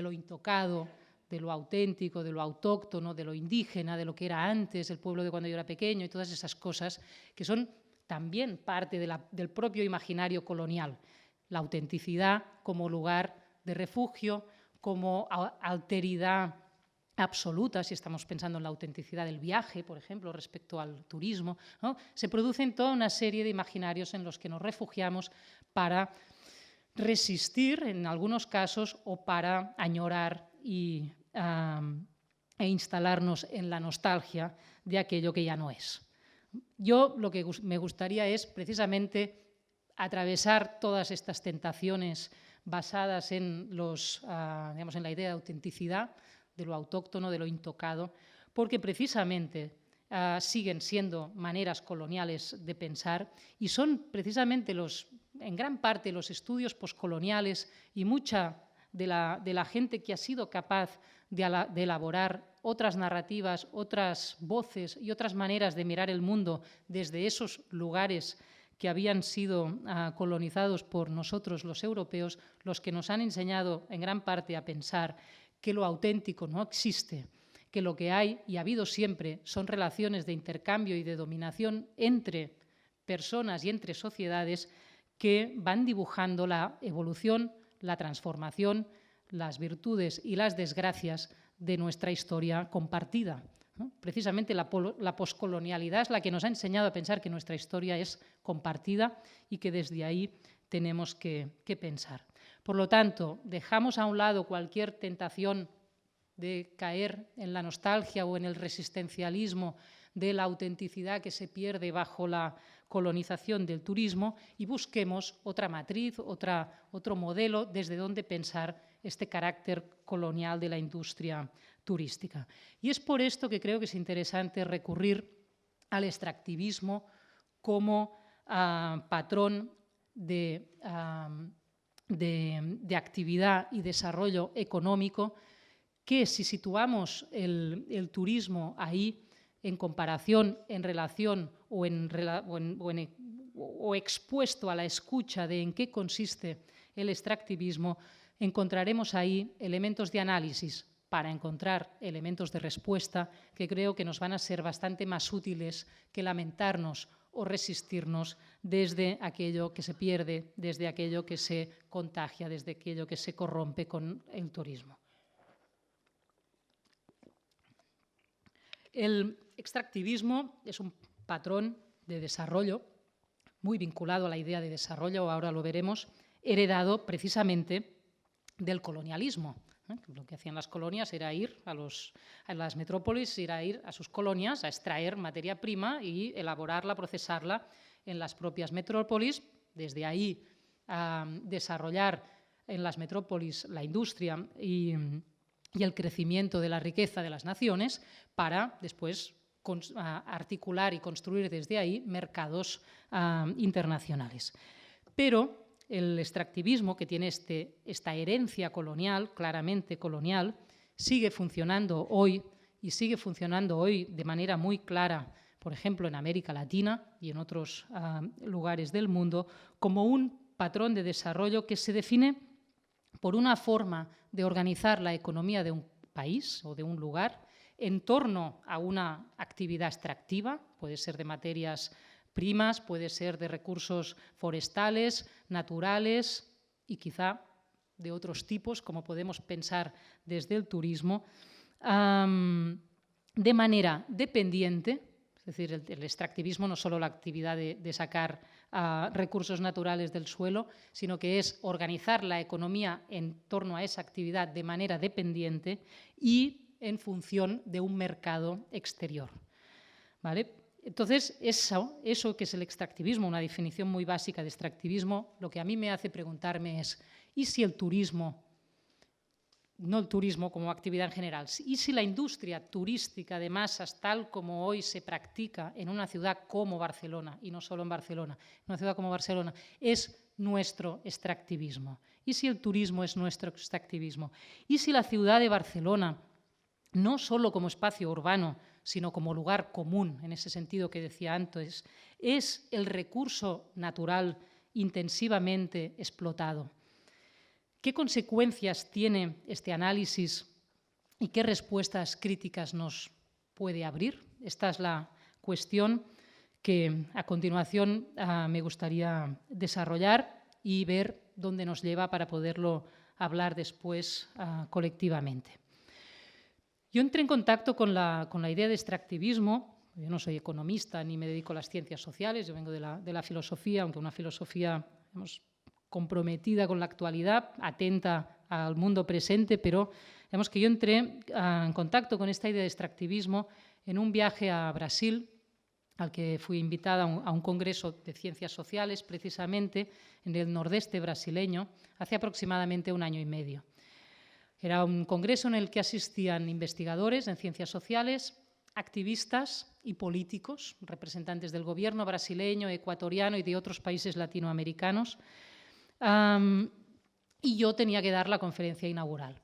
lo intocado, de lo auténtico, de lo autóctono, de lo indígena, de lo que era antes, el pueblo de cuando yo era pequeño y todas esas cosas que son también parte del propio imaginario colonial. La autenticidad como lugar de refugio, como alteridad absoluta, si estamos pensando en la autenticidad del viaje, por ejemplo, respecto al turismo, ¿no? Se producen toda una serie de imaginarios en los que nos refugiamos para resistir, en algunos casos, o para añorar e instalarnos en la nostalgia de aquello que ya no es. Yo lo que me gustaría es precisamente atravesar todas estas tentaciones basadas en la idea de autenticidad, de lo autóctono, de lo intocado, porque precisamente siguen siendo maneras coloniales de pensar y son precisamente en gran parte los estudios poscoloniales y mucha de la gente que ha sido capaz de elaborar otras narrativas, otras voces y otras maneras de mirar el mundo desde esos lugares que habían sido colonizados por nosotros los europeos, los que nos han enseñado en gran parte a pensar que lo auténtico no existe, que lo que hay y ha habido siempre son relaciones de intercambio y de dominación entre personas y entre sociedades que van dibujando la evolución, la transformación, las virtudes y las desgracias de nuestra historia compartida, ¿no? Precisamente la poscolonialidad es la que nos ha enseñado a pensar que nuestra historia es compartida y que desde ahí tenemos que pensar. Por lo tanto, dejamos a un lado cualquier tentación de caer en la nostalgia o en el resistencialismo de la autenticidad que se pierde bajo la colonización del turismo y busquemos otra matriz, otro modelo desde donde pensar este carácter colonial de la industria turística. Y es por esto que creo que es interesante recurrir al extractivismo como patrón de actividad y desarrollo económico que, si situamos el turismo ahí en comparación, en relación o expuesto a la escucha de en qué consiste el extractivismo, encontraremos ahí elementos de análisis para encontrar elementos de respuesta que creo que nos van a ser bastante más útiles que lamentarnos o resistirnos desde aquello que se pierde, desde aquello que se contagia, desde aquello que se corrompe con el turismo. El extractivismo es un patrón de desarrollo muy vinculado a la idea de desarrollo, ahora lo veremos, heredado precisamente del colonialismo. Lo que hacían las colonias era ir a las metrópolis, ir a sus colonias a extraer materia prima y elaborarla, procesarla en las propias metrópolis. Desde ahí a desarrollar en las metrópolis la industria y el crecimiento de la riqueza de las naciones para después articular y construir desde ahí mercados internacionales. Pero el extractivismo, que tiene esta herencia colonial, claramente colonial, sigue funcionando hoy y sigue funcionando hoy de manera muy clara, por ejemplo, en América Latina y en otros lugares del mundo, como un patrón de desarrollo que se define por una forma de organizar la economía de un país o de un lugar en torno a una actividad extractiva, puede ser de materias primas, puede ser de recursos forestales, naturales y quizá de otros tipos, como podemos pensar desde el turismo, de manera dependiente. Es decir, el extractivismo no es solo la actividad de sacar recursos naturales del suelo, sino que es organizar la economía en torno a esa actividad de manera dependiente y en función de un mercado exterior, ¿vale? Entonces, eso que es el extractivismo, una definición muy básica de extractivismo, lo que a mí me hace preguntarme es, ¿y si el turismo, no el turismo como actividad en general, y si la industria turística de masas, tal como hoy se practica en una ciudad como Barcelona, y no solo en Barcelona, en una ciudad como Barcelona, es nuestro extractivismo? ¿Y si el turismo es nuestro extractivismo? ¿Y si la ciudad de Barcelona, no solo como espacio urbano, sino como lugar común, en ese sentido que decía antes, es el recurso natural intensivamente explotado? ¿Qué consecuencias tiene este análisis y qué respuestas críticas nos puede abrir? Esta es la cuestión que a continuación me gustaría desarrollar y ver dónde nos lleva para poderlo hablar después colectivamente. Yo entré en contacto con la idea de extractivismo. Yo no soy economista ni me dedico a las ciencias sociales, yo vengo de la filosofía, aunque una filosofía comprometida con la actualidad, atenta al mundo presente, pero digamos que yo entré en contacto con esta idea de extractivismo en un viaje a Brasil, al que fui invitada a un congreso de ciencias sociales, precisamente en el nordeste brasileño, hace aproximadamente 1 año y medio. Era un congreso en el que asistían investigadores en ciencias sociales, activistas y políticos, representantes del gobierno brasileño, ecuatoriano y de otros países latinoamericanos. Y yo tenía que dar la conferencia inaugural.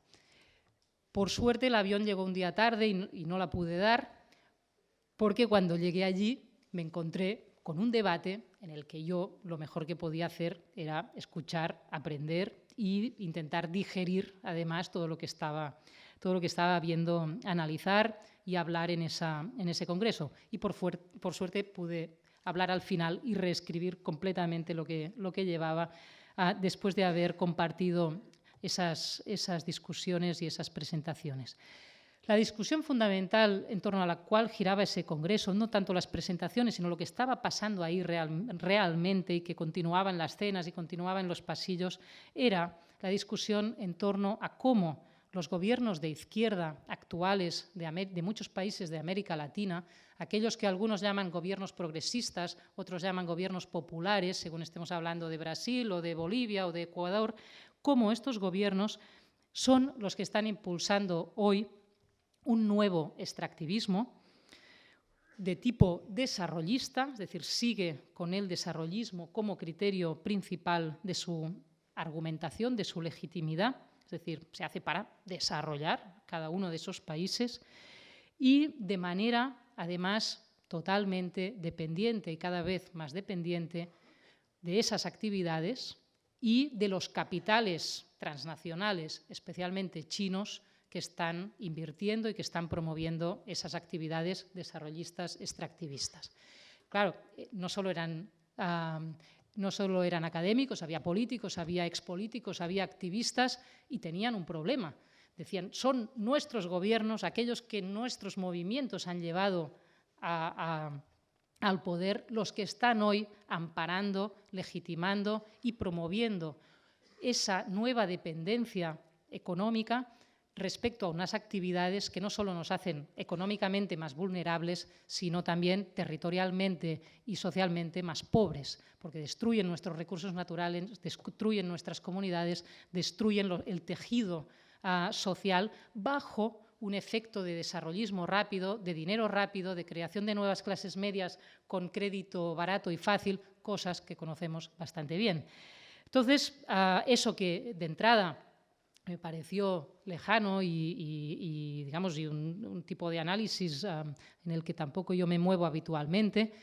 Por suerte el avión llegó un día tarde y no la pude dar, porque cuando llegué allí me encontré con un debate en el que yo lo mejor que podía hacer era escuchar, aprender e intentar digerir además todo lo que estaba viendo, analizar y hablar en ese congreso. Y por suerte pude hablar al final y reescribir completamente lo que llevaba después de haber compartido esas discusiones y esas presentaciones. La discusión fundamental en torno a la cual giraba ese congreso, no tanto las presentaciones, sino lo que estaba pasando ahí realmente y que continuaba en las cenas y continuaba en los pasillos, era la discusión en torno a cómo los gobiernos de izquierda actuales de muchos países de América Latina, aquellos que algunos llaman gobiernos progresistas, otros llaman gobiernos populares, según estemos hablando de Brasil o de Bolivia o de Ecuador, cómo estos gobiernos son los que están impulsando hoy un nuevo extractivismo de tipo desarrollista, es decir, sigue con el desarrollismo como criterio principal de su argumentación, de su legitimidad, es decir, se hace para desarrollar cada uno de esos países y de manera, además, totalmente dependiente y cada vez más dependiente de esas actividades y de los capitales transnacionales, especialmente chinos, que están invirtiendo y que están promoviendo esas actividades desarrollistas extractivistas. Claro, no solo eran académicos, había políticos, había expolíticos, había activistas y tenían un problema. Decían, son nuestros gobiernos, aquellos que nuestros movimientos han llevado al poder, los que están hoy amparando, legitimando y promoviendo esa nueva dependencia económica respecto a unas actividades que no solo nos hacen económicamente más vulnerables, sino también territorialmente y socialmente más pobres, porque destruyen nuestros recursos naturales, destruyen nuestras comunidades, destruyen el tejido social bajo un efecto de desarrollismo rápido, de dinero rápido, de creación de nuevas clases medias con crédito barato y fácil, cosas que conocemos bastante bien. Entonces, eso que de entrada me pareció lejano y digamos, y un tipo de análisis en el que tampoco yo me muevo habitualmente,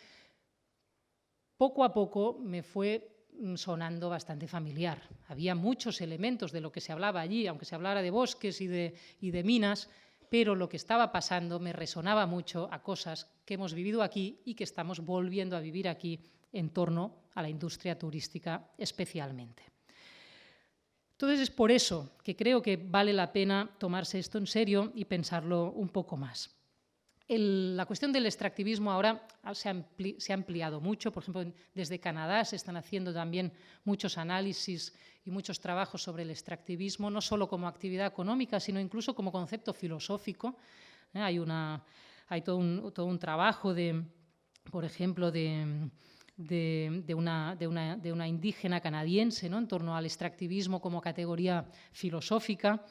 poco a poco me fue sonando bastante familiar. Había muchos elementos de lo que se hablaba allí, aunque se hablara de bosques y de minas, pero lo que estaba pasando me resonaba mucho a cosas que hemos vivido aquí y que estamos volviendo a vivir aquí en torno a la industria turística especialmente. Entonces, es por eso que creo que vale la pena tomarse esto en serio y pensarlo un poco más. La cuestión del extractivismo ahora se ha ampliado mucho. Por ejemplo, desde Canadá se están haciendo también muchos análisis y muchos trabajos sobre el extractivismo, no solo como actividad económica, sino incluso como concepto filosófico. Hay todo un trabajo, por ejemplo, de una indígena canadiense, ¿no?, en torno al extractivismo como categoría filosófica.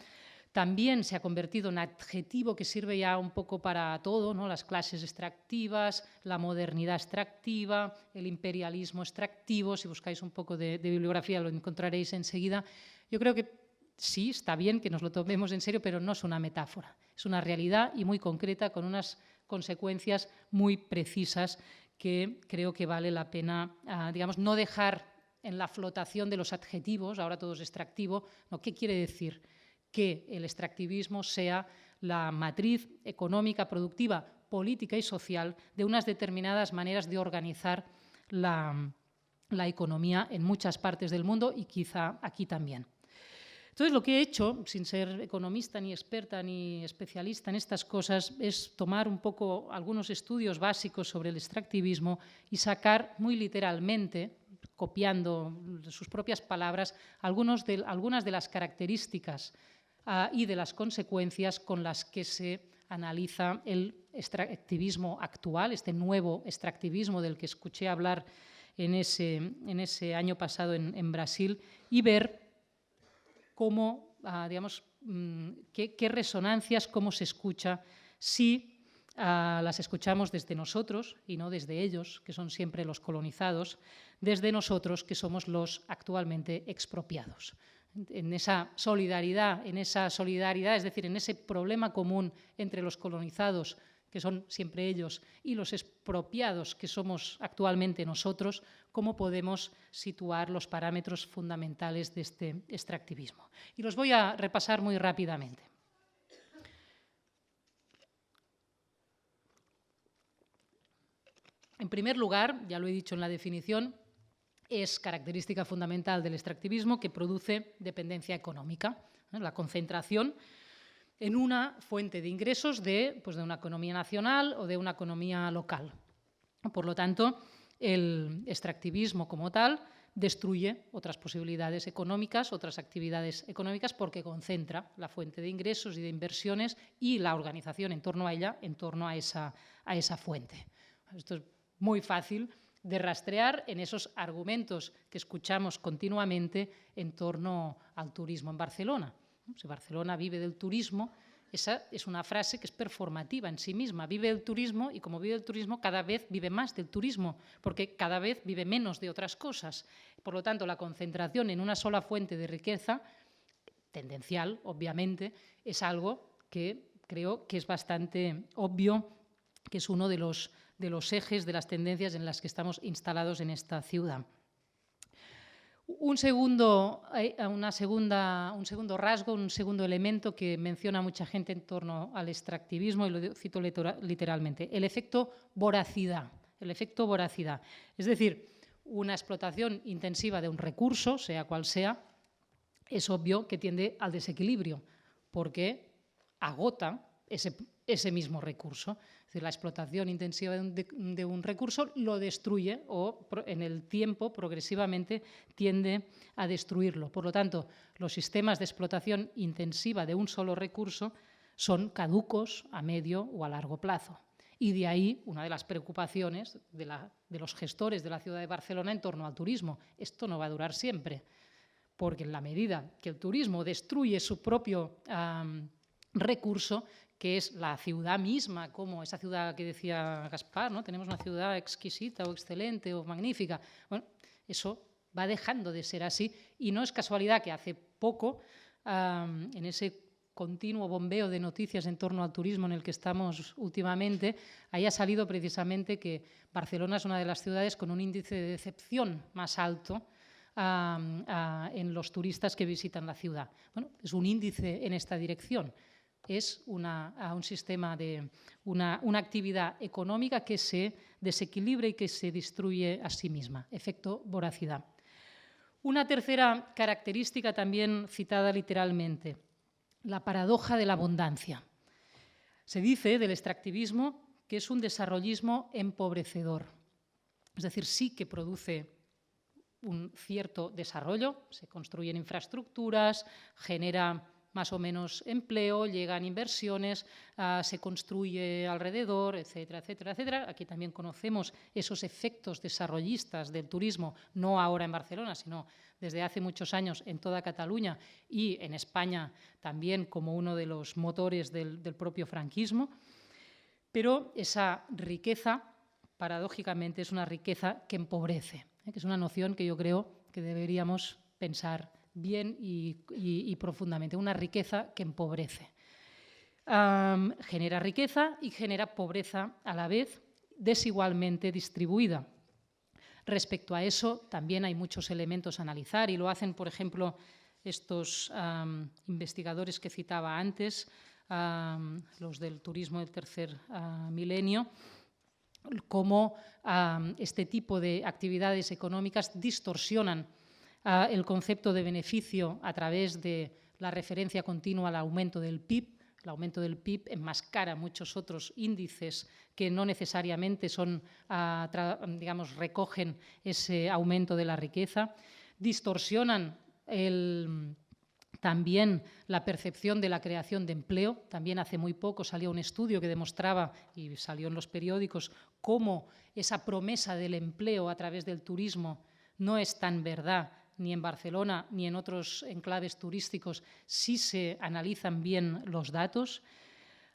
También se ha convertido en adjetivo que sirve ya un poco para todo, ¿no? Las clases extractivas, la modernidad extractiva, el imperialismo extractivo. Si buscáis un poco de bibliografía lo encontraréis enseguida. Yo creo que sí, está bien que nos lo tomemos en serio, pero no es una metáfora. Es una realidad y muy concreta, con unas consecuencias muy precisas que creo que vale la pena, digamos, no dejar en la flotación de los adjetivos. Ahora todo es extractivo. No, ¿qué quiere decir? Que el extractivismo sea la matriz económica, productiva, política y social de unas determinadas maneras de organizar la economía en muchas partes del mundo y quizá aquí también. Entonces, lo que he hecho, sin ser economista, ni experta, ni especialista en estas cosas, es tomar un poco algunos estudios básicos sobre el extractivismo y sacar muy literalmente, copiando sus propias palabras, algunas de las características y de las consecuencias con las que se analiza el extractivismo actual, este nuevo extractivismo del que escuché hablar en ese año pasado en Brasil, y ver cómo, digamos, qué resonancias, cómo se escucha, si las escuchamos desde nosotros y no desde ellos, que son siempre los colonizados, desde nosotros, que somos los actualmente expropiados. En esa solidaridad, es decir, en ese problema común entre los colonizados, que son siempre ellos, y los expropiados, que somos actualmente nosotros, cómo podemos situar los parámetros fundamentales de este extractivismo. Y los voy a repasar muy rápidamente. En primer lugar, ya lo he dicho en la definición, es característica fundamental del extractivismo que produce dependencia económica, la concentración en una fuente de ingresos de una economía nacional o de una economía local. Por lo tanto, el extractivismo como tal destruye otras posibilidades económicas, otras actividades económicas, porque concentra la fuente de ingresos y de inversiones y la organización en torno a ella, en torno a esa fuente. Esto es muy fácil de rastrear en esos argumentos que escuchamos continuamente en torno al turismo en Barcelona. Si Barcelona vive del turismo, esa es una frase que es performativa en sí misma. Vive del turismo y, como vive del turismo, cada vez vive más del turismo, porque cada vez vive menos de otras cosas. Por lo tanto, la concentración en una sola fuente de riqueza, tendencial, obviamente, es algo que creo que es bastante obvio, que es uno de los ejes, de las tendencias en las que estamos instalados en esta ciudad. Un segundo rasgo, un segundo elemento que menciona mucha gente en torno al extractivismo, y lo cito literalmente, el efecto voracidad. El efecto voracidad. Es decir, una explotación intensiva de un recurso, sea cual sea, es obvio que tiende al desequilibrio, porque agota ese mismo recurso. Es decir, la explotación intensiva de un recurso lo destruye o en el tiempo progresivamente tiende a destruirlo. Por lo tanto, los sistemas de explotación intensiva de un solo recurso son caducos a medio o a largo plazo. Y de ahí una de las preocupaciones de los gestores de la ciudad de Barcelona en torno al turismo. Esto no va a durar siempre, porque en la medida que el turismo destruye su propio recurso, que es la ciudad misma, como esa ciudad que decía Gaspar, ¿no? Tenemos una ciudad exquisita o excelente o magnífica. Bueno, eso va dejando de ser así, y no es casualidad que hace poco, en ese continuo bombeo de noticias en torno al turismo en el que estamos últimamente, haya salido precisamente que Barcelona es una de las ciudades con un índice de decepción más alto en los turistas que visitan la ciudad. Bueno, es un índice en esta dirección. es a un sistema de una actividad económica que se desequilibra y que se destruye a sí misma, efecto voracidad. Una tercera característica también citada literalmente, la paradoja de la abundancia. Se dice del extractivismo que es un desarrollismo empobrecedor, es decir, sí que produce un cierto desarrollo, se construyen infraestructuras, genera más o menos empleo, llegan inversiones, se construye alrededor, etcétera, etcétera, etcétera. Aquí también conocemos esos efectos desarrollistas del turismo, no ahora en Barcelona, sino desde hace muchos años en toda Cataluña y en España también como uno de los motores del propio franquismo. Pero esa riqueza, paradójicamente, es una riqueza que empobrece, que es una noción que yo creo que deberíamos pensar bien y profundamente, una riqueza que empobrece. Genera riqueza y genera pobreza a la vez, desigualmente distribuida. Respecto a eso, también hay muchos elementos a analizar y lo hacen, por ejemplo, estos investigadores que citaba antes, los del turismo del tercer milenio, cómo este tipo de actividades económicas distorsionan el concepto de beneficio a través de la referencia continua al aumento del PIB. El aumento del PIB enmascara muchos otros índices que no necesariamente son, digamos, recogen ese aumento de la riqueza. Distorsionan también la percepción de la creación de empleo. También hace muy poco salió un estudio que demostraba, y salió en los periódicos, cómo esa promesa del empleo a través del turismo no es tan verdad ni en Barcelona ni en otros enclaves turísticos si se analizan bien los datos.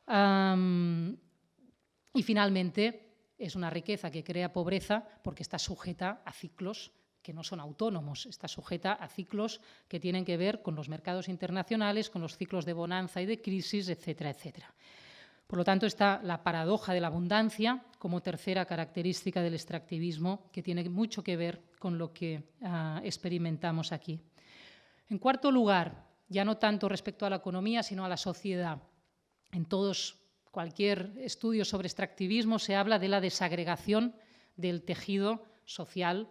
Y finalmente es una riqueza que crea pobreza porque está sujeta a ciclos que no son autónomos, está sujeta a ciclos que tienen que ver con los mercados internacionales, con los ciclos de bonanza y de crisis, etcétera, etcétera. Por lo tanto, está la paradoja de la abundancia como tercera característica del extractivismo, que tiene mucho que ver con lo que experimentamos aquí. En cuarto lugar, ya no tanto respecto a la economía, sino a la sociedad. En cualquier estudio sobre extractivismo se habla de la desagregación del tejido social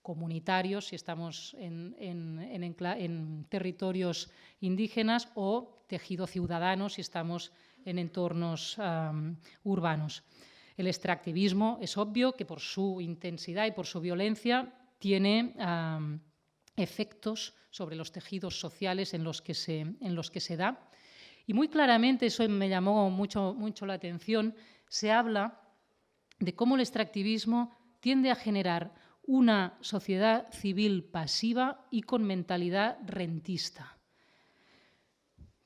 comunitario, si estamos en territorios indígenas, o tejido ciudadano, si estamos en entornos urbanos. El extractivismo es obvio que por su intensidad y por su violencia tiene efectos sobre los tejidos sociales en los que se da. Y muy claramente, eso me llamó mucho la atención, se habla de cómo el extractivismo tiende a generar una sociedad civil pasiva y con mentalidad rentista.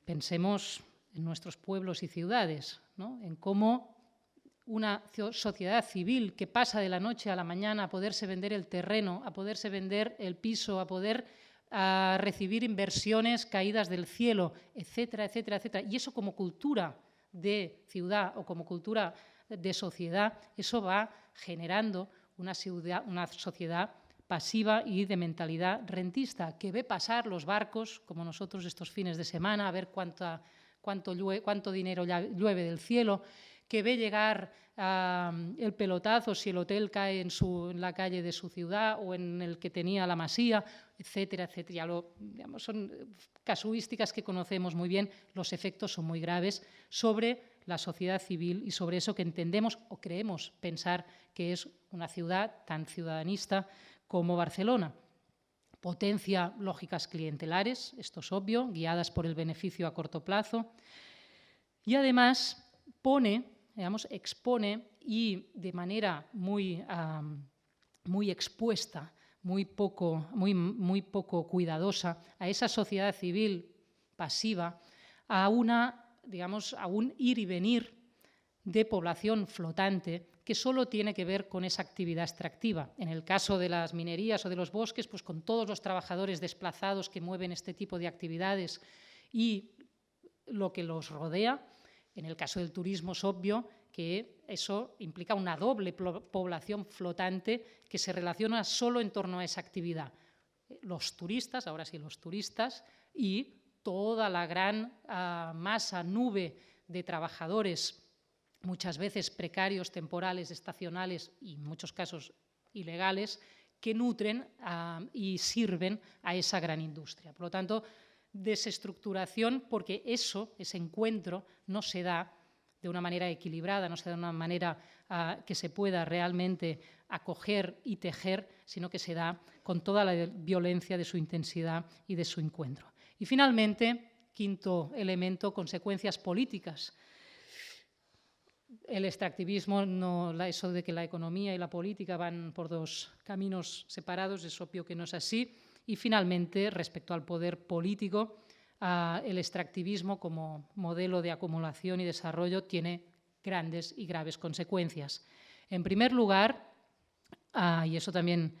Pensemos en nuestros pueblos y ciudades, ¿no? En cómo una sociedad civil que pasa de la noche a la mañana a poderse vender el terreno, a poderse vender el piso, a poder recibir inversiones caídas del cielo, etcétera, etcétera, etcétera. Y eso como cultura de ciudad o como cultura de sociedad, eso va generando una sociedad pasiva y de mentalidad rentista, que ve pasar los barcos, como nosotros estos fines de semana, a ver cuánto dinero llueve del cielo, que ve llegar el pelotazo si el hotel cae en la calle de su ciudad o en el que tenía la masía, etcétera, etcétera. Son casuísticas que conocemos muy bien, los efectos son muy graves sobre la sociedad civil y sobre eso que entendemos o creemos pensar que es una ciudad tan ciudadanista como Barcelona. Potencia lógicas clientelares, esto es obvio, guiadas por el beneficio a corto plazo. Y además expone y de manera muy expuesta, muy poco cuidadosa a esa sociedad civil pasiva, a un ir y venir de población flotante que solo tiene que ver con esa actividad extractiva. En el caso de las minerías o de los bosques, pues con todos los trabajadores desplazados que mueven este tipo de actividades y lo que los rodea. En el caso del turismo es obvio que eso implica una doble población flotante que se relaciona solo en torno a esa actividad. Los turistas, ahora sí los turistas, y toda la gran masa, nube de trabajadores, muchas veces precarios, temporales, estacionales y en muchos casos ilegales, que nutren y sirven a esa gran industria. Por lo tanto, desestructuración, porque ese encuentro no se da de una manera equilibrada, no se da de una manera que se pueda realmente acoger y tejer, sino que se da con toda la violencia de su intensidad y de su encuentro. Y finalmente, quinto elemento, consecuencias políticas. El extractivismo, eso de que la economía y la política van por dos caminos separados, es obvio que no es así. Y finalmente, respecto al poder político, el extractivismo como modelo de acumulación y desarrollo tiene grandes y graves consecuencias. En primer lugar, y eso también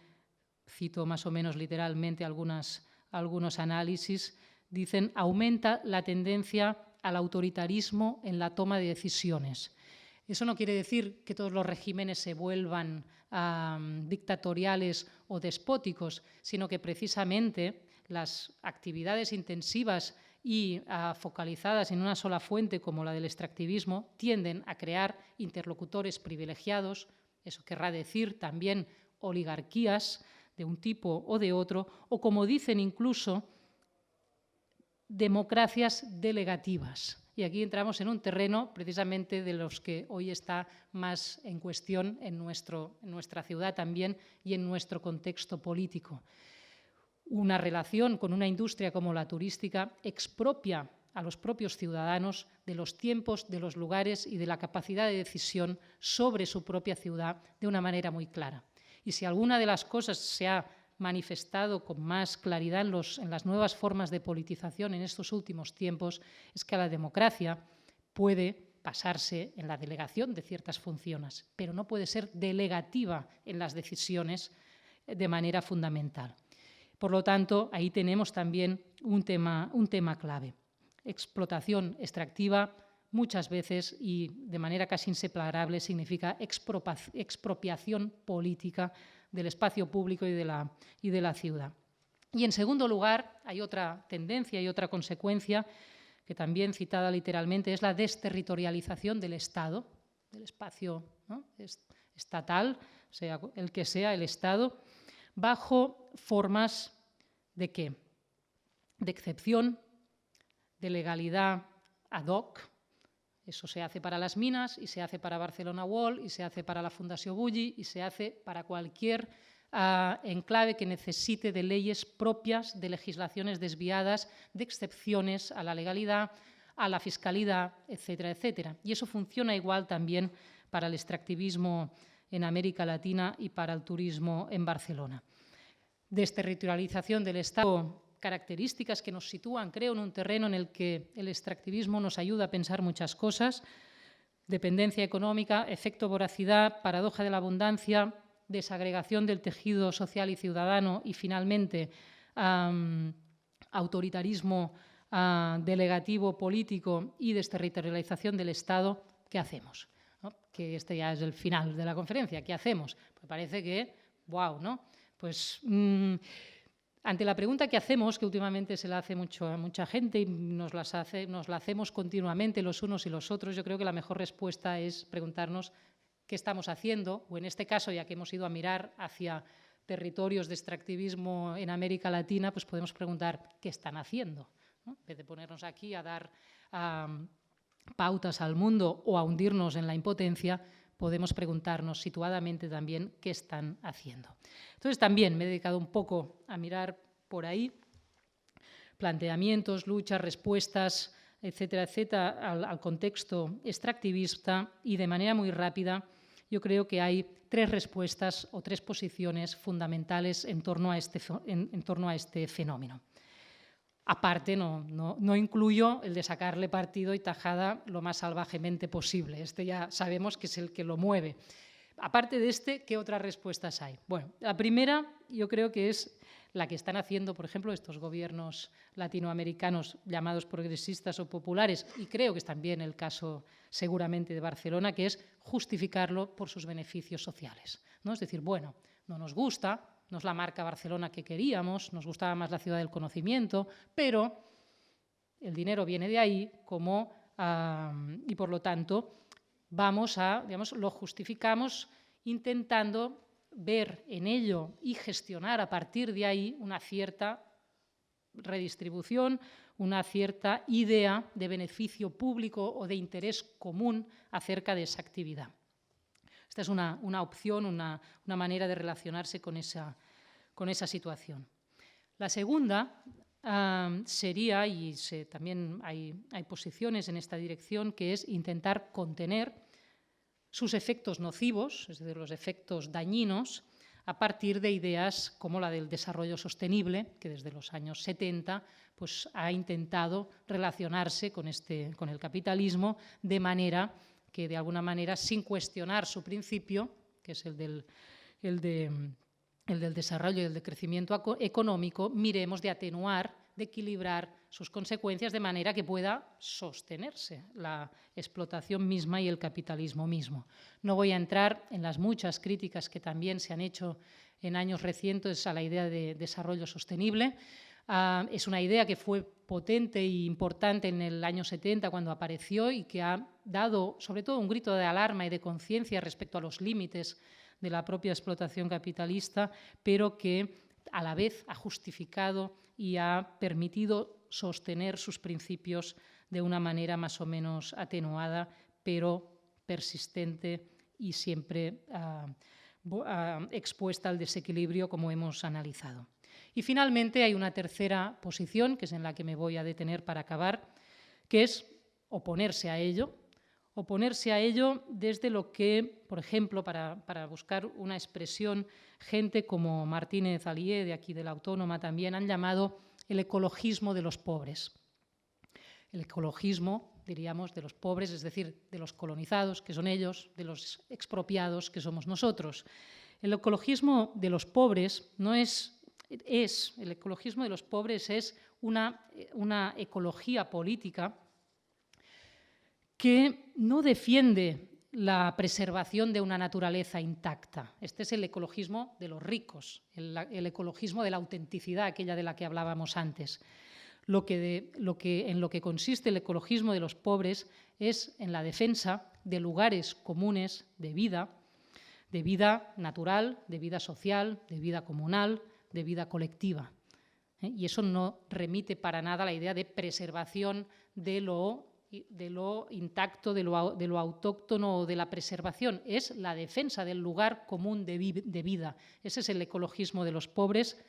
cito más o menos literalmente algunos análisis, dicen, aumenta la tendencia al autoritarismo en la toma de decisiones. Eso no quiere decir que todos los regímenes se vuelvan dictatoriales o despóticos, sino que precisamente las actividades intensivas y focalizadas en una sola fuente como la del extractivismo tienden a crear interlocutores privilegiados, eso querrá decir también oligarquías de un tipo o de otro, o como dicen incluso, democracias delegativas. Y aquí entramos en un terreno precisamente de los que hoy está más en cuestión en nuestra ciudad también y en nuestro contexto político. Una relación con una industria como la turística expropia a los propios ciudadanos de los tiempos, de los lugares y de la capacidad de decisión sobre su propia ciudad de una manera muy clara. Y si alguna de las cosas se ha manifestado con más claridad en las nuevas formas de politización en estos últimos tiempos, es que la democracia puede basarse en la delegación de ciertas funciones, pero no puede ser delegativa en las decisiones de manera fundamental. Por lo tanto, ahí tenemos también un tema clave. Explotación extractiva muchas veces y de manera casi inseparable significa expropiación política del espacio público y de la ciudad. Y en segundo lugar, hay otra tendencia y otra consecuencia que también citada literalmente es la desterritorialización del Estado, del espacio, ¿no?, estatal, sea el que sea el Estado, bajo formas ¿de qué? De excepción, de legalidad ad hoc. Eso se hace para las minas y se hace para Barcelona World y se hace para la Fundació Bulli y se hace para cualquier enclave que necesite de leyes propias, de legislaciones desviadas, de excepciones a la legalidad, a la fiscalidad, etcétera, etcétera. Y eso funciona igual también para el extractivismo en América Latina y para el turismo en Barcelona. Desterritorialización del Estado, características que nos sitúan, creo, en un terreno en el que el extractivismo nos ayuda a pensar muchas cosas: dependencia económica, efecto voracidad, paradoja de la abundancia, desagregación del tejido social y ciudadano y, finalmente, autoritarismo delegativo político y desterritorialización del Estado. ¿Qué hacemos? ¿No? Que este ya es el final de la conferencia. ¿Qué hacemos? Pues parece que, wow, ¿no? Pues ante la pregunta ¿qué hacemos?, que últimamente se la hace a mucha gente y nos la hacemos continuamente los unos y los otros, yo creo que la mejor respuesta es preguntarnos qué estamos haciendo, o en este caso, ya que hemos ido a mirar hacia territorios de extractivismo en América Latina, pues podemos preguntar qué están haciendo, ¿no? En vez de ponernos aquí a dar pautas al mundo o a hundirnos en la impotencia, podemos preguntarnos situadamente también qué están haciendo. Entonces, también me he dedicado un poco a mirar por ahí planteamientos, luchas, respuestas, etcétera, etcétera, al contexto extractivista, y de manera muy rápida yo creo que hay tres respuestas o tres posiciones fundamentales en torno a este fenómeno. Aparte, no incluyo el de sacarle partido y tajada lo más salvajemente posible. Este ya sabemos que es el que lo mueve. Aparte de este, ¿qué otras respuestas hay? Bueno, la primera yo creo que es la que están haciendo, por ejemplo, estos gobiernos latinoamericanos llamados progresistas o populares, y creo que es también el caso seguramente de Barcelona, que es justificarlo por sus beneficios sociales, ¿no? Es decir, bueno, no nos gusta, no es la marca Barcelona que queríamos, nos gustaba más la ciudad del conocimiento, pero el dinero viene de ahí, y por lo tanto lo justificamos intentando ver en ello y gestionar a partir de ahí una cierta redistribución, una cierta idea de beneficio público o de interés común acerca de esa actividad. Esta es una opción, una manera de relacionarse con esa situación. La segunda sería, y también hay posiciones en esta dirección, que es intentar contener sus efectos nocivos, es decir, los efectos dañinos, a partir de ideas como la del desarrollo sostenible, que desde los años 70 pues, ha intentado relacionarse con el capitalismo de manera que, de alguna manera, sin cuestionar su principio, que es el del desarrollo y el de crecimiento económico, miremos de atenuar, de equilibrar sus consecuencias de manera que pueda sostenerse la explotación misma y el capitalismo mismo. No voy a entrar en las muchas críticas que también se han hecho en años recientes a la idea de desarrollo sostenible. Es una idea que fue potente e importante en el año 70 cuando apareció y que ha dado sobre todo un grito de alarma y de conciencia respecto a los límites de la propia explotación capitalista, pero que a la vez ha justificado y ha permitido sostener sus principios de una manera más o menos atenuada, pero persistente y siempre expuesta al desequilibrio, como hemos analizado. Y finalmente hay una tercera posición, que es en la que me voy a detener para acabar, que es oponerse a ello desde lo que, por ejemplo, para buscar una expresión, gente como Martínez Alié, de aquí de la Autónoma, también han llamado el ecologismo de los pobres. El ecologismo, diríamos, de los pobres, es decir, de los colonizados, que son ellos, de los expropiados, que somos nosotros. El ecologismo de los pobres el ecologismo de los pobres es una ecología política que no defiende la preservación de una naturaleza intacta. Este es el ecologismo de los ricos, el ecologismo de la autenticidad, aquella de la que hablábamos antes. En lo que consiste el ecologismo de los pobres es en la defensa de lugares comunes de vida natural, de vida social, de vida comunal, de vida colectiva. Y eso no remite para nada a la idea de preservación de lo intacto, de lo autóctono o de la preservación. Es la defensa del lugar común de vida. Ese es el ecologismo de los pobres,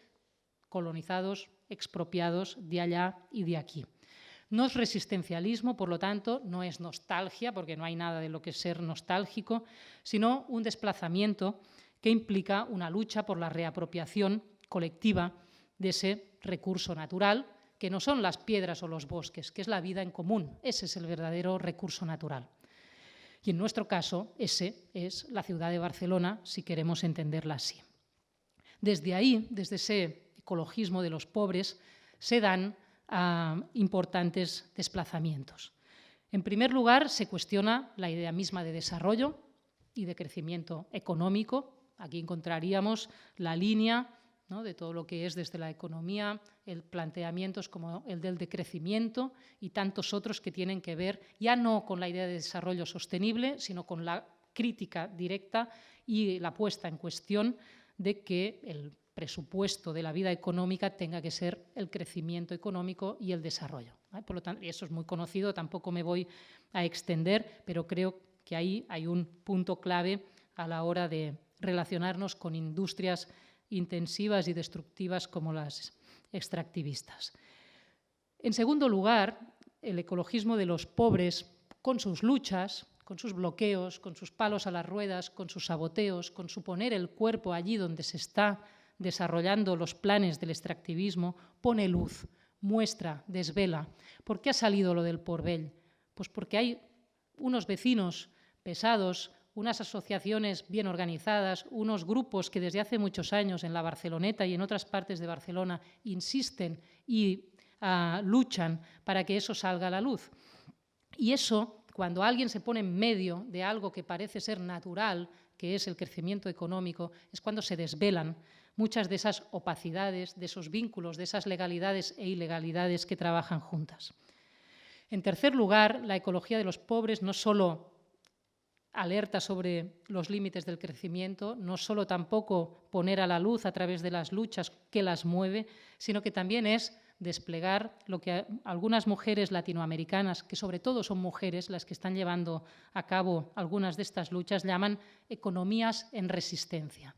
colonizados, expropiados de allá y de aquí. No es resistencialismo, por lo tanto, no es nostalgia, porque no hay nada de lo que ser nostálgico, sino un desplazamiento que implica una lucha por la reapropiación colectiva de ese recurso natural, que no son las piedras o los bosques, que es la vida en común. Ese es el verdadero recurso natural. Y en nuestro caso, ese es la ciudad de Barcelona, si queremos entenderla así. Desde ahí, desde ese ecologismo de los pobres, se dan importantes desplazamientos. En primer lugar, se cuestiona la idea misma de desarrollo y de crecimiento económico. Aquí encontraríamos la línea, ¿no?, de todo lo que es desde la economía, planteamientos como el del decrecimiento y tantos otros que tienen que ver ya no con la idea de desarrollo sostenible, sino con la crítica directa y la puesta en cuestión de que el presupuesto de la vida económica tenga que ser el crecimiento económico y el desarrollo. Por lo tanto, y eso es muy conocido, tampoco me voy a extender, pero creo que ahí hay un punto clave a la hora de relacionarnos con industrias intensivas y destructivas como las extractivistas. En segundo lugar, el ecologismo de los pobres, con sus luchas, con sus bloqueos, con sus palos a las ruedas, con sus saboteos, con su poner el cuerpo allí donde se está desarrollando los planes del extractivismo, pone luz, muestra, desvela. ¿Por qué ha salido lo del Port-Vell? Pues porque hay unos vecinos pesados, unas asociaciones bien organizadas, unos grupos que desde hace muchos años en la Barceloneta y en otras partes de Barcelona insisten y luchan para que eso salga a la luz. Y eso, cuando alguien se pone en medio de algo que parece ser natural, que es el crecimiento económico, es cuando se desvelan muchas de esas opacidades, de esos vínculos, de esas legalidades e ilegalidades que trabajan juntas. En tercer lugar, la ecología de los pobres no solo alerta sobre los límites del crecimiento, no solo tampoco poner a la luz a través de las luchas que las mueve, sino que también es desplegar lo que algunas mujeres latinoamericanas, que sobre todo son mujeres las que están llevando a cabo algunas de estas luchas, llaman economías en resistencia.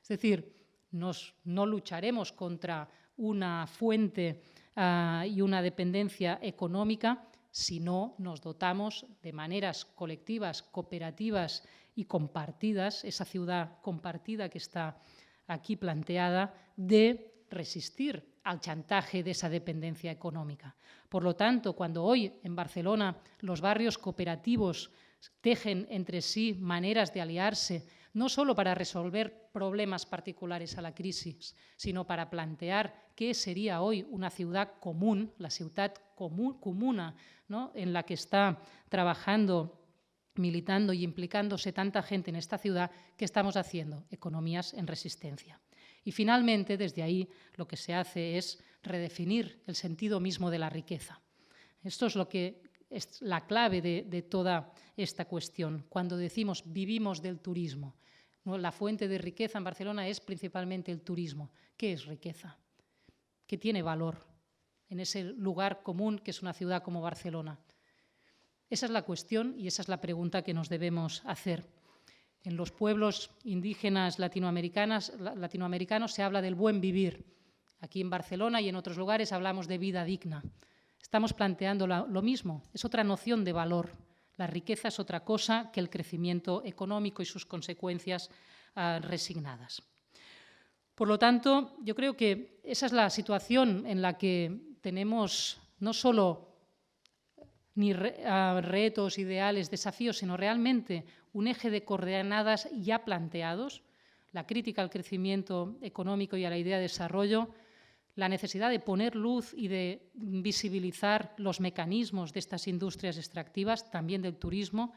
Es decir, no lucharemos contra una fuente y una dependencia económica, si no nos dotamos de maneras colectivas, cooperativas y compartidas, esa ciudad compartida que está aquí planteada, de resistir al chantaje de esa dependencia económica. Por lo tanto, cuando hoy en Barcelona los barrios cooperativos tejen entre sí maneras de aliarse, no solo para resolver problemas particulares a la crisis, sino para plantear qué sería hoy una ciudad común, la ciudad comuna, ¿no?, en la que está trabajando, militando y implicándose tanta gente en esta ciudad, ¿qué estamos haciendo? Economías en resistencia. Y finalmente, desde ahí, lo que se hace es redefinir el sentido mismo de la riqueza. Esto es lo que es la clave de toda esta cuestión. Cuando decimos vivimos del turismo, ¿no?, la fuente de riqueza en Barcelona es principalmente el turismo. ¿Qué es riqueza? ¿Qué tiene valor en ese lugar común que es una ciudad como Barcelona? Esa es la cuestión y esa es la pregunta que nos debemos hacer. En los pueblos indígenas latinoamericanos se habla del buen vivir. Aquí en Barcelona y en otros lugares hablamos de vida digna. Estamos planteando lo mismo, es otra noción de valor. La riqueza es otra cosa que el crecimiento económico y sus consecuencias resignadas. Por lo tanto, yo creo que esa es la situación en la que tenemos no solo retos, ideales, desafíos, sino realmente un eje de coordenadas ya planteados, la crítica al crecimiento económico y a la idea de desarrollo, la necesidad de poner luz y de visibilizar los mecanismos de estas industrias extractivas, también del turismo,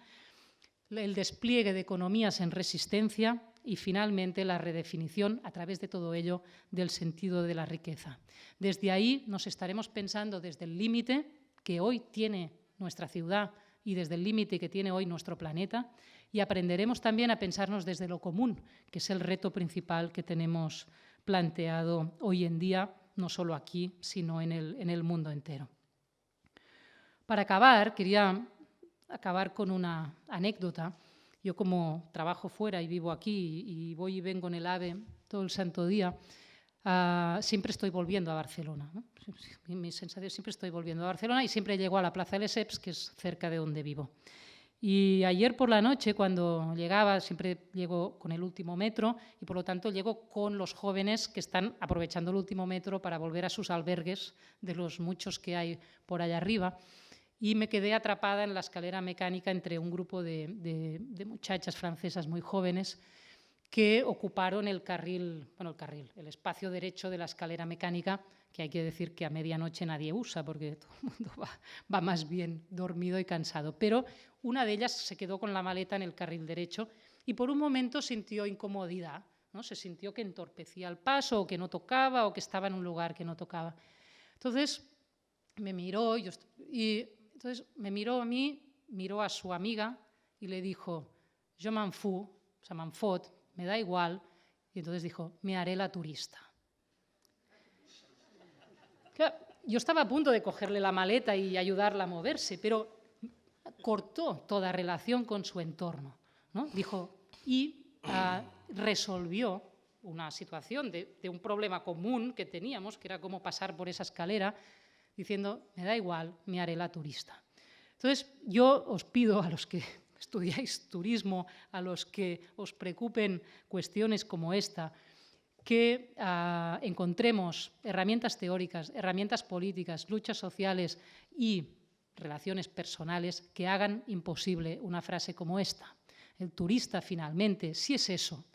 el despliegue de economías en resistencia y, finalmente, la redefinición, a través de todo ello, del sentido de la riqueza. Desde ahí nos estaremos pensando desde el límite que hoy tiene nuestra ciudad y desde el límite que tiene hoy nuestro planeta, y aprenderemos también a pensarnos desde lo común, que es el reto principal que tenemos planteado hoy en día, no solo aquí, sino en el mundo entero. Para acabar, quería acabar con una anécdota. Yo, como trabajo fuera y vivo aquí y voy y vengo en el AVE todo el santo día, siempre estoy volviendo a Barcelona, ¿no? Mi sensación, siempre estoy volviendo a Barcelona y siempre llego a la Plaza de Lesseps, que es cerca de donde vivo. Y ayer por la noche, cuando llegaba, siempre llego con el último metro y, por lo tanto, llego con los jóvenes que están aprovechando el último metro para volver a sus albergues, de los muchos que hay por allá arriba. Y me quedé atrapada en la escalera mecánica entre un grupo de muchachas francesas muy jóvenes que ocuparon el espacio derecho de la escalera mecánica, que hay que decir que a medianoche nadie usa porque todo el mundo va más bien dormido y cansado. Pero una de ellas se quedó con la maleta en el carril derecho y por un momento sintió incomodidad, ¿no? Se sintió que entorpecía el paso, o que no tocaba, o que estaba en un lugar que no tocaba. Entonces me miró a mí, miró a su amiga y le dijo: "Je m'en fous", o sea, m'en fot, me da igual. Y entonces dijo: "Me haré la turista". Claro, yo estaba a punto de cogerle la maleta y ayudarla a moverse, pero cortó toda relación con su entorno, ¿no? Dijo, y resolvió una situación de un problema común que teníamos, que era cómo pasar por esa escalera, diciendo: "Me da igual, me haré la turista". Entonces, yo os pido a los que estudiáis turismo, a los que os preocupen cuestiones como esta, que encontremos herramientas teóricas, herramientas políticas, luchas sociales y relaciones personales que hagan imposible una frase como esta. El turista, finalmente, si es eso,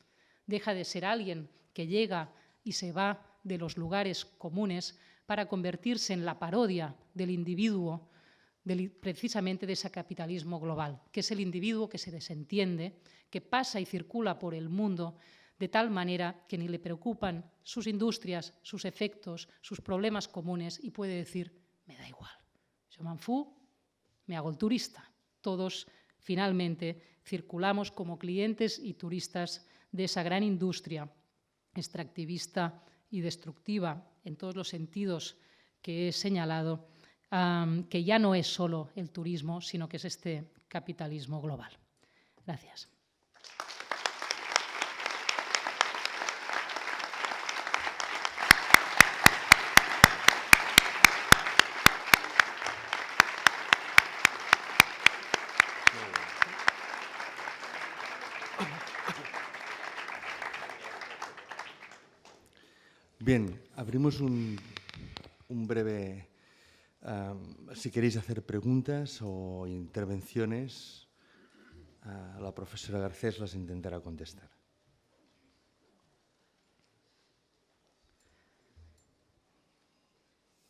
deja de ser alguien que llega y se va de los lugares comunes para convertirse en la parodia del individuo, precisamente de ese capitalismo global, que es el individuo que se desentiende, que pasa y circula por el mundo de tal manera que ni le preocupan sus industrias, sus efectos, sus problemas comunes, y puede decir: "Me da igual, je m'en fous, me hago el turista. Todos, finalmente, circulamos como clientes y turistas de esa gran industria extractivista y destructiva en todos los sentidos que he señalado, que ya no es solo el turismo, sino que es este capitalismo global. Gracias. Bien, abrimos un breve, si queréis hacer preguntas o intervenciones, la profesora Garcés las intentará contestar.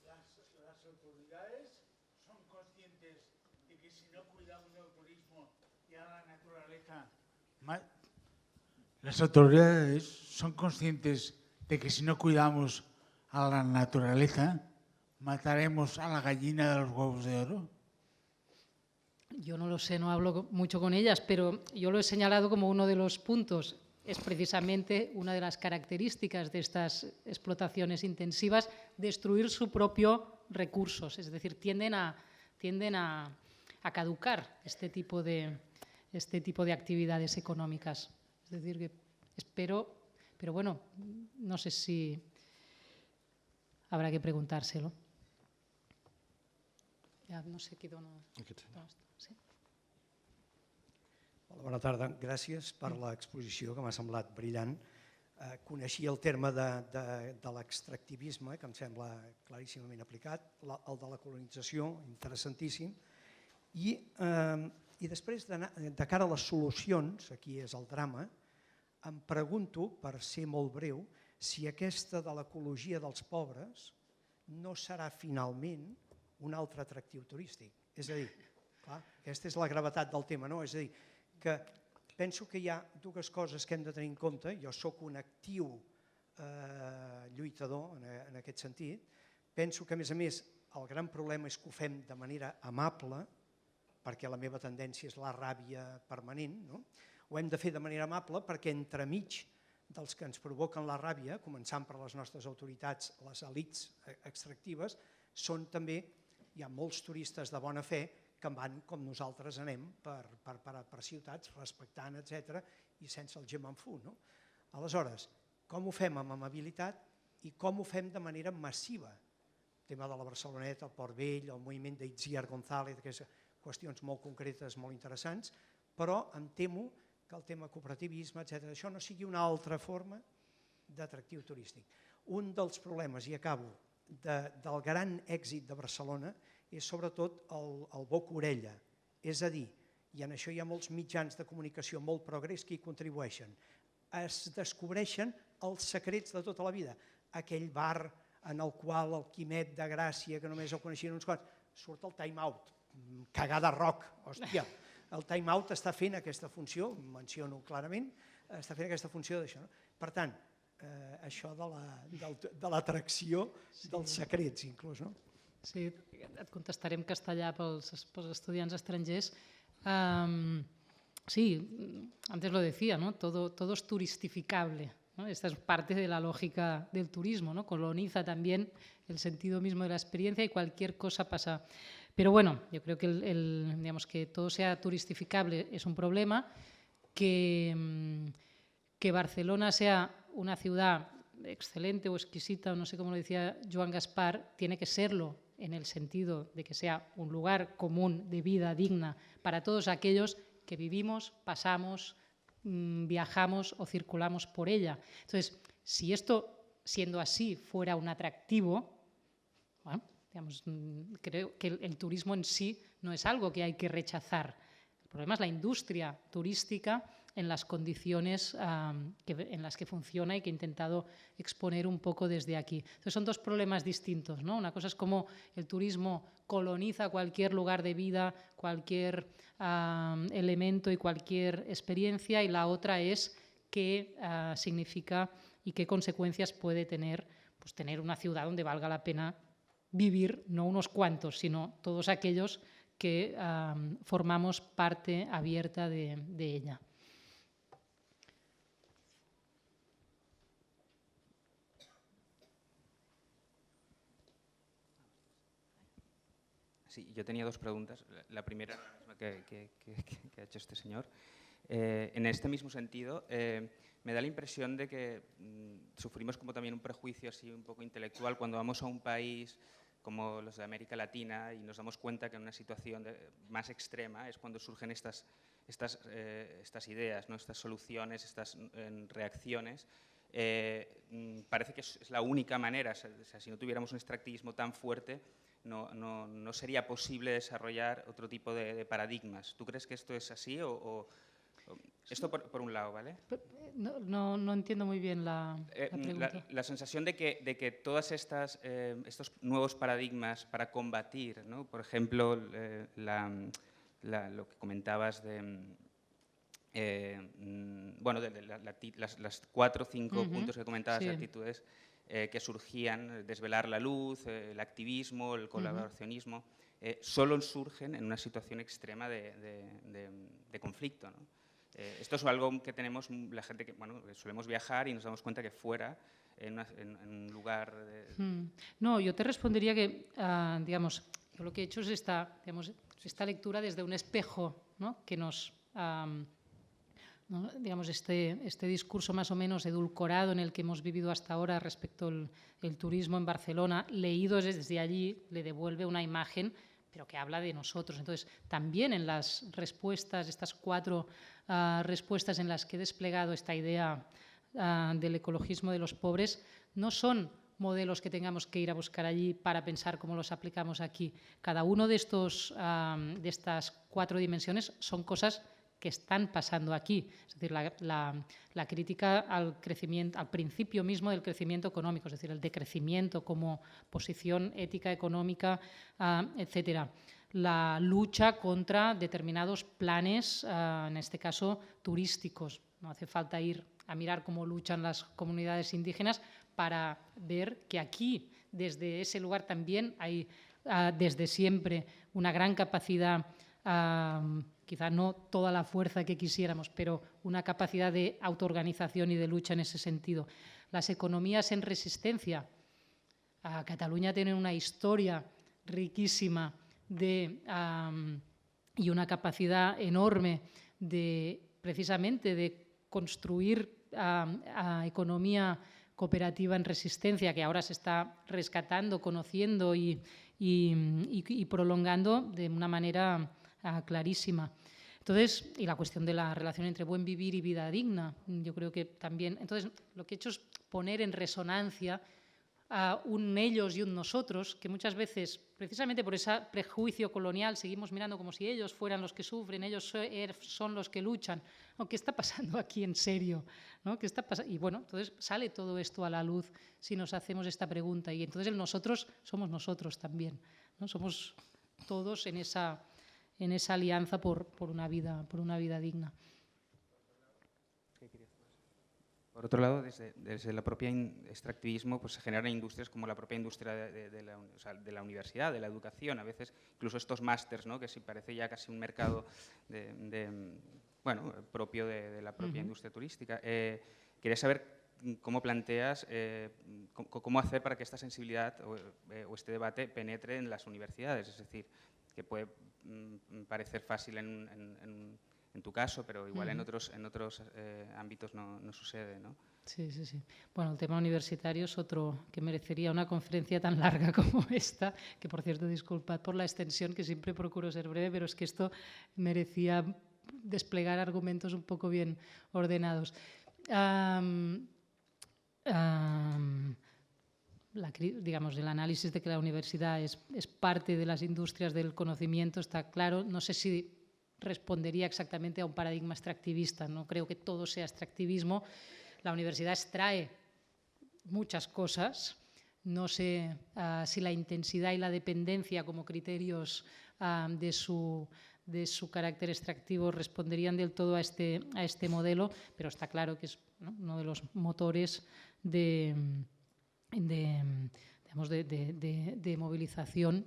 Las autoridades son conscientes de que si no cuidamos del turismo y a la naturaleza... Las autoridades son conscientes de que si no cuidamos a la naturaleza, mataremos a la gallina de los huevos de oro. Yo no lo sé, no hablo mucho con ellas, pero yo lo he señalado como uno de los puntos. Es precisamente una de las características de estas explotaciones intensivas, destruir su propio recursos, es decir, tienden a caducar este tipo de actividades económicas. Es decir, que espero, pero bueno, no sé si habrá que preguntárselo. Ja no sé qui dona... Sí. Hola, bona tarda. Gràcies per l'exposició, que m'ha semblat brillant. Coneixia el terme de l'extractivisme, que em sembla claríssimament aplicat, el de la colonització, interessantíssim. I després, de cara a les solucions, aquí és el drama, em pregunto, per ser molt breu, si aquesta de l'ecologia dels pobres no serà finalment un altre atractiu turístic. És a dir, clar, aquesta és la gravetat del tema, no? És a dir, que penso que hi ha dues coses que hem de tenir en compte. Jo soc un actiu lluitador en aquest sentit. Penso que, a més, el gran problema és que ho fem de manera amable, perquè la meva tendència és la ràbia permanent, no? Ho hem de fer de manera amable perquè entremig dels que ens provoquen la ràbia, començant per les nostres autoritats, les elits extractives, són també, hi ha molts turistes de bona fe que van com nosaltres anem per ciutats, respectant, etc., i sense el gemmanfú. Aleshores, com ho fem amb amabilitat i com ho fem de manera massiva? El tema de la Barceloneta, el Port Vell, el moviment d'Itziar González, aquestes qüestions molt concretes, molt interessants, però em temo que el tema cooperativisme, etc., això no sigui una altra forma d'atractiu turístic. Un dels problemes, i acabo, del gran èxit de Barcelona és sobretot el boca-orella. És a dir, i en això hi ha molts mitjans de comunicació molt progrés que hi contribueixen, es descobreixen els secrets de tota la vida. Aquell bar en el qual el Quimet de Gràcia, que només el coneixien uns quants, surt el Time Out, cagada rock, hòstia. El Time Out està fent aquesta funció, menciono clarament, està fent aquesta funció d'això. Per tant, això de l'atracció dels secrets, inclús. Sí, et contestaré en castellà pels estudiants estrangers. Sí, antes lo decía, ¿no? Todo es turistificable, ¿no? Esta es parte de la lógica del turismo, ¿no? Coloniza también el sentido mismo de la experiencia y cualquier cosa pasa. Pero bueno, yo creo que digamos, que todo sea turistificable es un problema, que Barcelona sea una ciudad excelente o exquisita, no sé cómo lo decía Joan Gaspar, tiene que serlo en el sentido de que sea un lugar común de vida digna para todos aquellos que vivimos, pasamos, viajamos o circulamos por ella. Entonces, si esto, siendo así, fuera un atractivo, bueno, digamos, creo que el turismo en sí no es algo que hay que rechazar. El problema es la industria turística en las condiciones en las que funciona y que he intentado exponer un poco desde aquí. Entonces son dos problemas distintos, ¿no? Una cosa es cómo el turismo coloniza cualquier lugar de vida, cualquier elemento y cualquier experiencia, y la otra es qué significa y qué consecuencias puede tener, pues, tener una ciudad donde valga la pena vivir, no unos cuantos, sino todos aquellos que formamos parte abierta de ella. Sí, yo tenía dos preguntas. La primera, que ha hecho este señor. En este mismo sentido, me da la impresión de que sufrimos como también un prejuicio así un poco intelectual cuando vamos a un país como los de América Latina y nos damos cuenta que en una situación más extrema es cuando surgen estas ideas, ¿no? Estas soluciones, estas reacciones. Parece que es la única manera, o sea, si no tuviéramos un extractivismo tan fuerte, no sería posible desarrollar otro tipo de paradigmas. ¿Tú crees que esto es así? Esto por un lado, ¿vale? No entiendo muy bien la pregunta. La sensación de que todas estos nuevos paradigmas para combatir, ¿no? Por ejemplo, lo que comentabas bueno, las 4 o 5 puntos que comentabas de actitudes que surgían, desvelar la luz, el activismo, el colaboracionismo, solo surgen en una situación extrema de conflicto, ¿no? Esto es algo que tenemos la gente que solemos viajar y nos damos cuenta que fuera, en un lugar... No, yo te respondería que, digamos, yo lo que he hecho es esta lectura desde un espejo, ¿no? Que nos... ¿no? Digamos, este discurso más o menos edulcorado en el que hemos vivido hasta ahora respecto al turismo en Barcelona, leído desde allí, le devuelve una imagen, pero que habla de nosotros. Entonces, también en las respuestas, estas 4 respuestas en las que he desplegado esta idea del ecologismo de los pobres, no son modelos que tengamos que ir a buscar allí para pensar cómo los aplicamos aquí. Cada uno de estas 4 dimensiones son cosas que están pasando aquí. Es decir, la crítica al crecimiento, al principio mismo del crecimiento económico, es decir, el decrecimiento como posición ética, económica, etcétera. La lucha contra determinados planes, en este caso turísticos. No hace falta ir a mirar cómo luchan las comunidades indígenas para ver que aquí, desde ese lugar también hay desde siempre una gran capacidad, quizá no toda la fuerza que quisiéramos, pero una capacidad de autoorganización y de lucha en ese sentido. Las economías en resistencia. Cataluña tiene una historia riquísima y una capacidad enorme precisamente de construir economía cooperativa en resistencia, que ahora se está rescatando, conociendo y prolongando de una manera clarísima. Entonces, y la cuestión de la relación entre buen vivir y vida digna, yo creo que también. Entonces, lo que he hecho es poner en resonancia a un ellos y un nosotros, que muchas veces, precisamente por ese prejuicio colonial, seguimos mirando como si ellos fueran los que sufren, ellos son los que luchan. ¿No? ¿Qué está pasando aquí en serio? ¿No? ¿Qué está pasando? Y bueno, entonces sale todo esto a la luz si nos hacemos esta pregunta. Y entonces el nosotros somos nosotros también, ¿no? Somos todos en esa alianza por una vida digna. Por otro lado, desde la propia extractivismo pues se generan industrias como la propia industria de la universidad, de la educación. A veces incluso estos másters, ¿no? Que sí parece ya casi un mercado propio de la propia industria turística. Quería saber cómo planteas, cómo hacer para que esta sensibilidad o este debate penetre en las universidades. Es decir, que puede parecer fácil en tu caso, pero igual en otros ámbitos no sucede, ¿no? Sí. Bueno, el tema universitario es otro que merecería una conferencia tan larga como esta, que por cierto, disculpad por la extensión, que siempre procuro ser breve, pero es que esto merecía desplegar argumentos un poco bien ordenados. Digamos, el análisis de que la universidad es parte de las industrias del conocimiento está claro. No sé si respondería exactamente a un paradigma extractivista. No creo que todo sea extractivismo. La universidad extrae muchas cosas. No sé si la intensidad y la dependencia como criterios de su carácter extractivo responderían del todo a este modelo, pero está claro que es, ¿no?, uno de los motores de movilización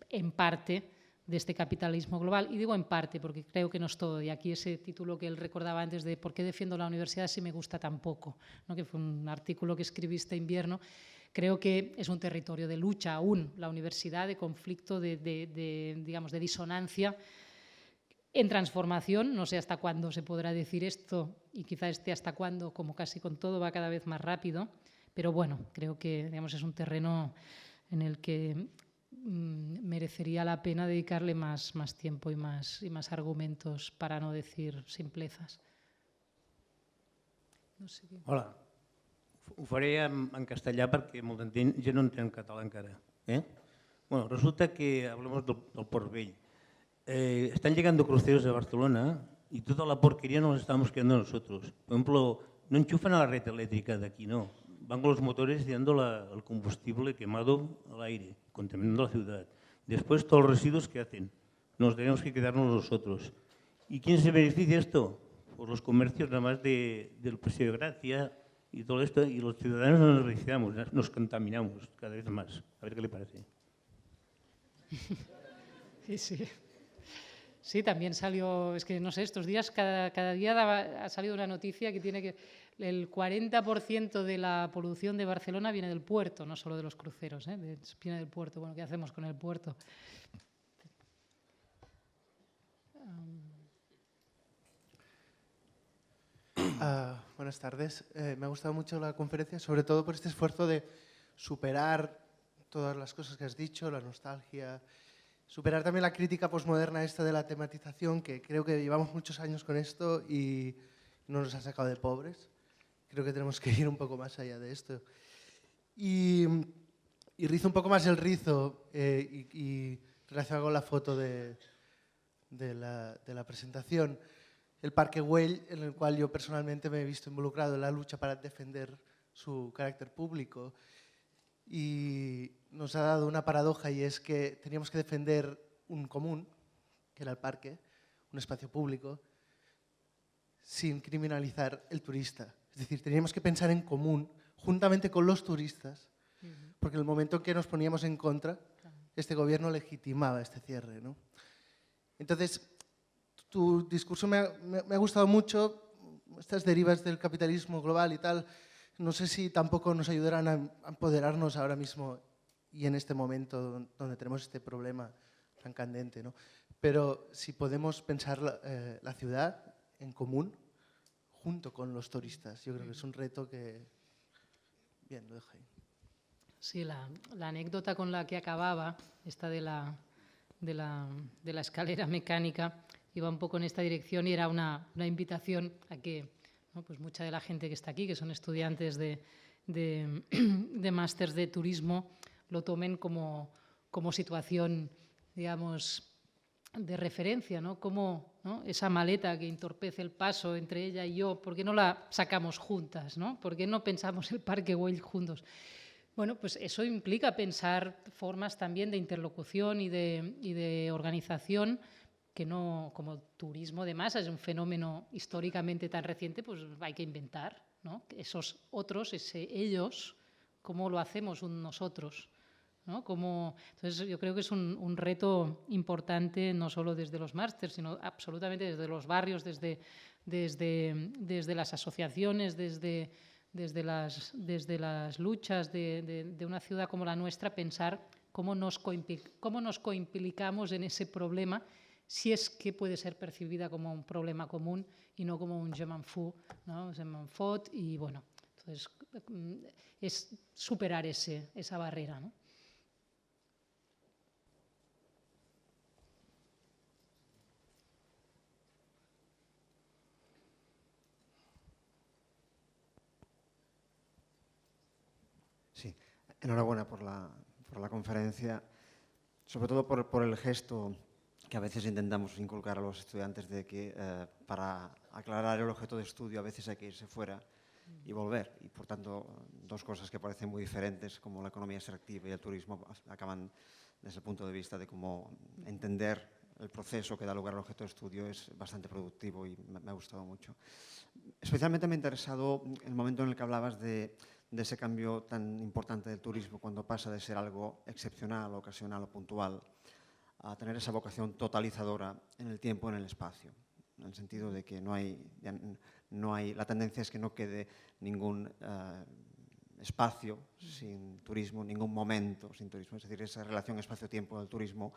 en parte este capitalismo global. Y digo en parte, porque creo que no es todo. Y aquí ese título que él recordaba antes de ¿por qué defiendo la universidad si me gusta tan poco?, ¿no?, que fue un artículo que escribí este invierno. Creo que es un territorio de lucha aún, la universidad, de conflicto, digamos, de disonancia, en transformación. No sé hasta cuándo se podrá decir esto, y quizá esté hasta cuándo, como casi con todo, va cada vez más rápido. Pero bueno, creo que, digamos, es un terreno en el que merecería la pena dedicarle más tiempo y más argumentos, para no decir simplezas. No sé què. Hola, ho faré en castellà perquè molta gent no entén català encara. Bueno, resulta que hablamos del Port Vell. Están llegando cruceros de Barcelona y toda la porquería nos la estamos quedando nosotros. Por ejemplo, no enchufan a la red eléctrica de aquí, no. Van con los motores tirando el combustible quemado al aire, contaminando la ciudad. Después, todos los residuos que hacen, nos tenemos que quedarnos nosotros. ¿Y quién se beneficia de esto? Pues los comercios, nada más del Paseo de Gracia y todo esto, y los ciudadanos nos beneficiamos, nos contaminamos cada vez más. A ver qué le parece. Sí. Sí, también salió, es que no sé, estos días, cada día ha salido una noticia que tiene que el 40% de la polución de Barcelona viene del puerto, no solo de los cruceros, viene del puerto. Bueno, ¿qué hacemos con el puerto? Buenas tardes. Me ha gustado mucho la conferencia, sobre todo por este esfuerzo de superar todas las cosas que has dicho, la nostalgia, superar también la crítica posmoderna esta de la tematización, que creo que llevamos muchos años con esto y no nos ha sacado de pobres. Creo que tenemos que ir un poco más allá de esto. Y rizo un poco más el rizo y relacionado con la foto de la presentación. El Parque Güell, en el cual yo personalmente me he visto involucrado en la lucha para defender su carácter público. Y nos ha dado una paradoja, y es que teníamos que defender un común, que era el parque, un espacio público, sin criminalizar el turista. Es decir, teníamos que pensar en común, juntamente con los turistas, porque en el momento en que nos poníamos en contra, este gobierno legitimaba este cierre, ¿no? Entonces, tu discurso me ha gustado mucho, estas derivas del capitalismo global y tal. No sé si tampoco nos ayudarán a empoderarnos ahora mismo y en este momento donde tenemos este problema tan candente, ¿no? Pero si podemos pensar la ciudad en común junto con los turistas, yo creo que es un reto que... Bien, lo dejo ahí. Sí, la anécdota con la que acababa, esta de la escalera mecánica, iba un poco en esta dirección, y era una invitación a que, ¿no?, pues mucha de la gente que está aquí, que son estudiantes de másters de turismo, lo tomen como situación, digamos, de referencia, ¿no? Como, ¿no?, esa maleta que entorpece el paso entre ella y yo, ¿por qué no la sacamos juntas, ¿no? ¿Por qué no pensamos el Parque Güell juntos? Bueno, pues eso implica pensar formas también de interlocución y de organización, que no, como turismo de masa es un fenómeno históricamente tan reciente, pues hay que inventar, ¿no? Esos otros, ellos, ¿cómo lo hacemos un nosotros? ¿No? Entonces yo creo que es un reto importante, no solo desde los másters, sino absolutamente desde los barrios, desde las asociaciones, desde las luchas de una ciudad como la nuestra, pensar cómo nos coimplicamos en ese problema, si es que puede ser percibida como un problema común y no como un je m'en fous, ¿no? Je m'en fot, y bueno, entonces es superar esa barrera, ¿no? Sí, enhorabuena por la conferencia, sobre todo por el gesto que a veces intentamos inculcar a los estudiantes de que para aclarar el objeto de estudio a veces hay que irse fuera y volver. Y por tanto, dos cosas que parecen muy diferentes, como la economía extractiva y el turismo, acaban desde el punto de vista de cómo entender el proceso que da lugar al objeto de estudio es bastante productivo y me ha gustado mucho. Especialmente me ha interesado el momento en el que hablabas de ese cambio tan importante del turismo, cuando pasa de ser algo excepcional, ocasional o puntual a tener esa vocación totalizadora en el tiempo, en el espacio, en el sentido de que la tendencia es que no quede ningún espacio sin turismo, ningún momento sin turismo. Es decir, esa relación espacio-tiempo del turismo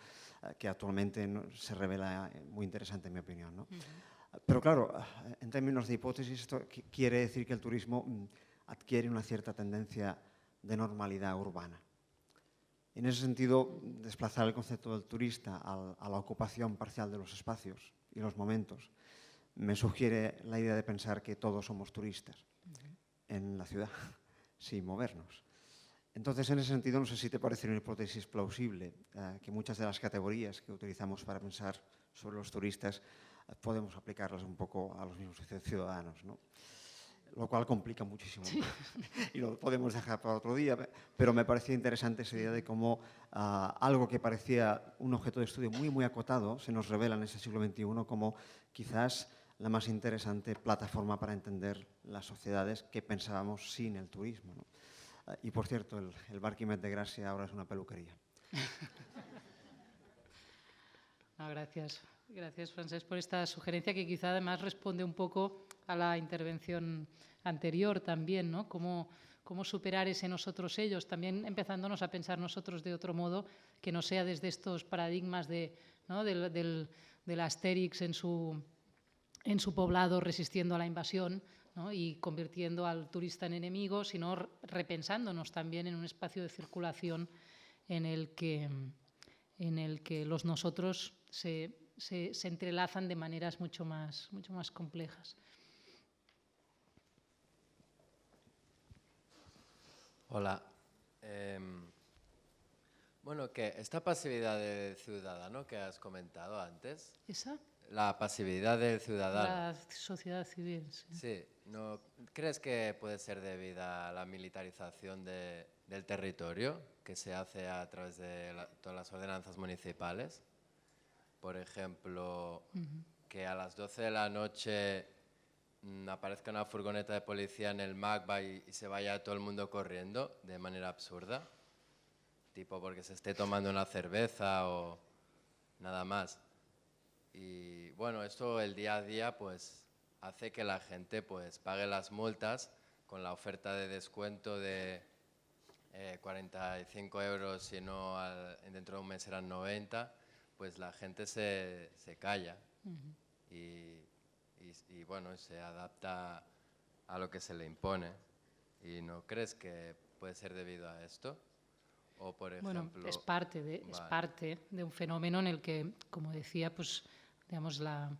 que actualmente se revela muy interesante en mi opinión, ¿no? Pero claro, en términos de hipótesis, esto quiere decir que el turismo adquiere una cierta tendencia de normalidad urbana. En ese sentido, desplazar el concepto del turista a la ocupación parcial de los espacios y los momentos me sugiere la idea de pensar que todos somos turistas en la ciudad, sin movernos. Entonces, en ese sentido, no sé si te parece una hipótesis plausible que muchas de las categorías que utilizamos para pensar sobre los turistas podemos aplicarlas un poco a los mismos ciudadanos, ¿no? Lo cual complica muchísimo. Sí. Y lo podemos dejar para otro día, pero me parecía interesante esa idea de cómo algo que parecía un objeto de estudio muy, muy acotado se nos revela en este siglo XXI como quizás la más interesante plataforma para entender las sociedades que pensábamos sin el turismo, ¿no? Y por cierto, el Bar Quimet de Gracia ahora es una peluquería. No, gracias. Gracias, Francesc, por esta sugerencia que quizá además responde un poco a la intervención anterior también, ¿no? Cómo superar ese nosotros-ellos, también empezándonos a pensar nosotros de otro modo, que no sea desde estos paradigmas ¿no? del Astérix en su poblado resistiendo a la invasión, ¿no? Y convirtiendo al turista en enemigo, sino repensándonos también en un espacio de circulación en el que los nosotros se entrelazan de maneras mucho más complejas. Hola. Bueno, que esta pasividad del ciudadano que has comentado antes. ¿Esa? La pasividad del ciudadano. La sociedad civil, sí. Sí. ¿No crees que puede ser debida a la militarización del territorio que se hace a través de todas las ordenanzas municipales? Por ejemplo, que a las 12 de la noche aparezca una furgoneta de policía en el MACBA y se vaya todo el mundo corriendo de manera absurda, tipo porque se esté tomando una cerveza o nada más. Y bueno, esto el día a día pues hace que la gente pues pague las multas con la oferta de descuento de 45 euros, si no dentro de un mes eran 90, pues la gente se calla y bueno, se adapta a lo que se le impone. ¿Y no crees que puede ser debido a esto? O por ejemplo, bueno, es parte de un fenómeno en el que, como decía, pues digamos la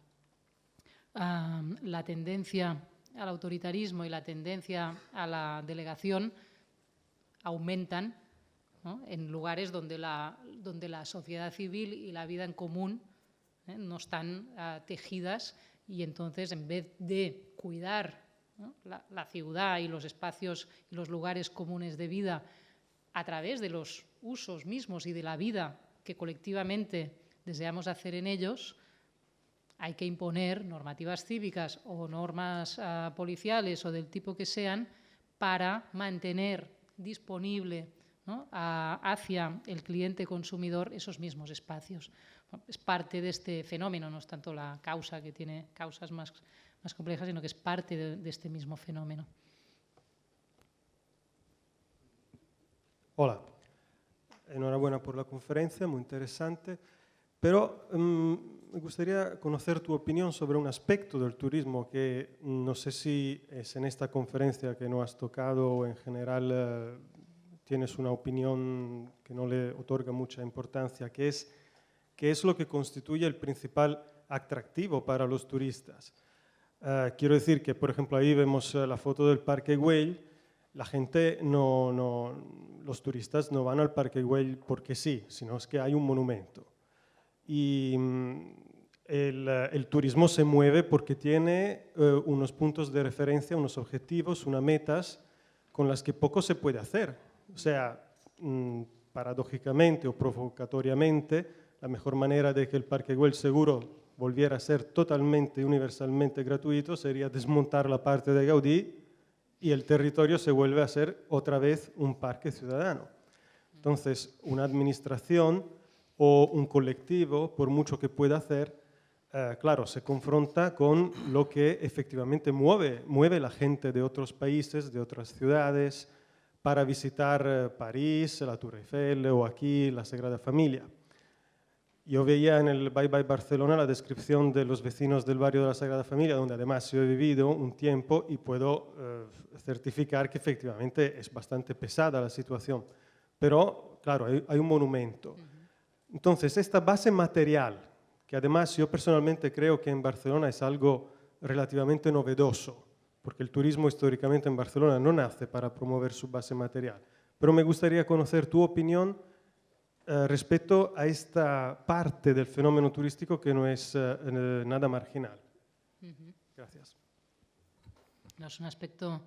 tendencia al autoritarismo y la tendencia a la delegación aumentan, ¿no? En lugares donde la sociedad civil y la vida en común no están tejidas, y entonces en vez de cuidar, ¿no? la ciudad y los espacios y los lugares comunes de vida a través de los usos mismos y de la vida que colectivamente deseamos hacer en ellos, hay que imponer normativas cívicas o normas policiales o del tipo que sean para mantener disponible, ¿no? hacia el cliente consumidor esos mismos espacios. Bueno, es parte de este fenómeno, no es tanto la causa, que tiene causas más complejas, sino que es parte de este mismo fenómeno. Hola, enhorabuena por la conferencia, muy interesante, pero me gustaría conocer tu opinión sobre un aspecto del turismo que no sé si es en esta conferencia que no has tocado o en general tienes una opinión que no le otorga mucha importancia, que es lo que constituye el principal atractivo para los turistas. Quiero decir que, por ejemplo, ahí vemos la foto del Parque Güell. La gente los turistas no van al Parque Güell porque sí, sino es que hay un monumento. Y el turismo se mueve porque tiene unos puntos de referencia, unos objetivos, unas metas con las que poco se puede hacer. O sea, paradójicamente o provocatoriamente, la mejor manera de que el Parque Güell seguro volviera a ser totalmente, universalmente gratuito sería desmontar la parte de Gaudí y el territorio se vuelve a ser otra vez un parque ciudadano. Entonces, una administración o un colectivo, por mucho que pueda hacer, claro, se confronta con lo que efectivamente mueve la gente de otros países, de otras ciudades, para visitar París, la Tour Eiffel o aquí la Sagrada Familia. Yo veía en el Bye Bye Barcelona la descripción de los vecinos del barrio de la Sagrada Familia, donde además yo he vivido un tiempo y puedo certificar que efectivamente es bastante pesada la situación. Pero, claro, hay un monumento. Entonces, esta base material, que además yo personalmente creo que en Barcelona es algo relativamente novedoso, porque el turismo históricamente en Barcelona no nace para promover su base material. Pero me gustaría conocer tu opinión respecto a esta parte del fenómeno turístico que no es nada marginal. Gracias. No, es un aspecto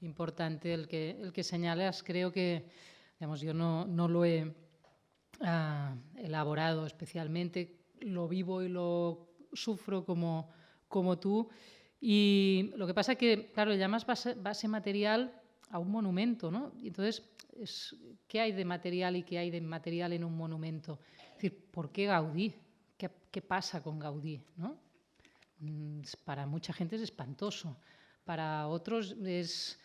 importante el que señalas. Creo que, digamos, yo no lo he elaborado especialmente, lo vivo y lo sufro como tú. Y lo que pasa es que, claro, llamas base material a un monumento, ¿no? Y entonces, ¿qué hay de material y qué hay de inmaterial en un monumento? Es decir, ¿por qué Gaudí? ¿Qué pasa con Gaudí, ¿no? Para mucha gente es espantoso. Para otros es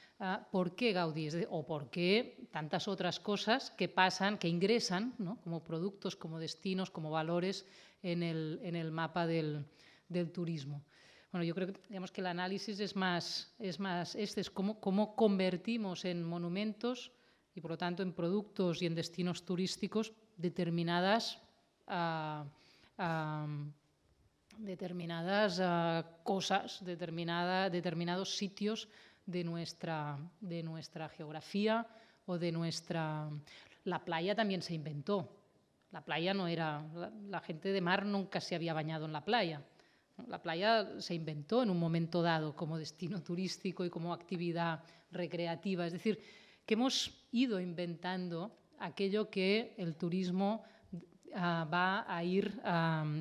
¿por qué Gaudí? O por qué tantas otras cosas que pasan, que ingresan, ¿no? Como productos, como destinos, como valores en el mapa del turismo. Bueno, yo creo que, digamos, que el análisis es cómo convertimos en monumentos y, por lo tanto, en productos y en destinos turísticos determinadas cosas, determinados sitios de nuestra geografía o de nuestra... La playa también se inventó. La playa no era... La gente de mar nunca se había bañado en la playa. La playa se inventó en un momento dado como destino turístico y como actividad recreativa. Es decir, que hemos ido inventando aquello que el turismo va a ir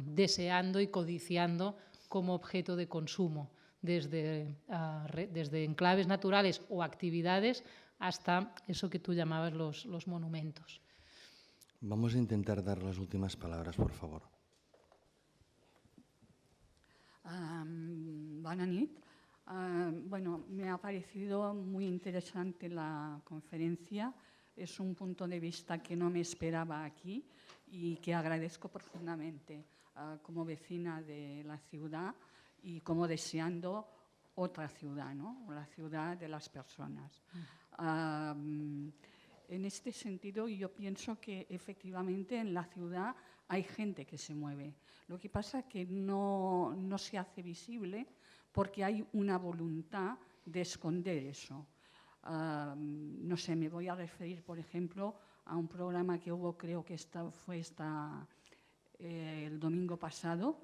deseando y codiciando como objeto de consumo, desde enclaves naturales o actividades hasta eso que tú llamabas los monumentos. Vamos a intentar dar las últimas palabras, por favor. Buenas noches. Bueno, me ha parecido muy interesante la conferencia. Es un punto de vista que no me esperaba aquí y que agradezco profundamente como vecina de la ciudad y como deseando otra ciudad, ¿no? La ciudad de las personas. En este sentido, yo pienso que efectivamente en la ciudad hay gente que se mueve. Lo que pasa es que no se hace visible porque hay una voluntad de esconder eso. No sé, me voy a referir, por ejemplo, a un programa que hubo, creo que fue el domingo pasado,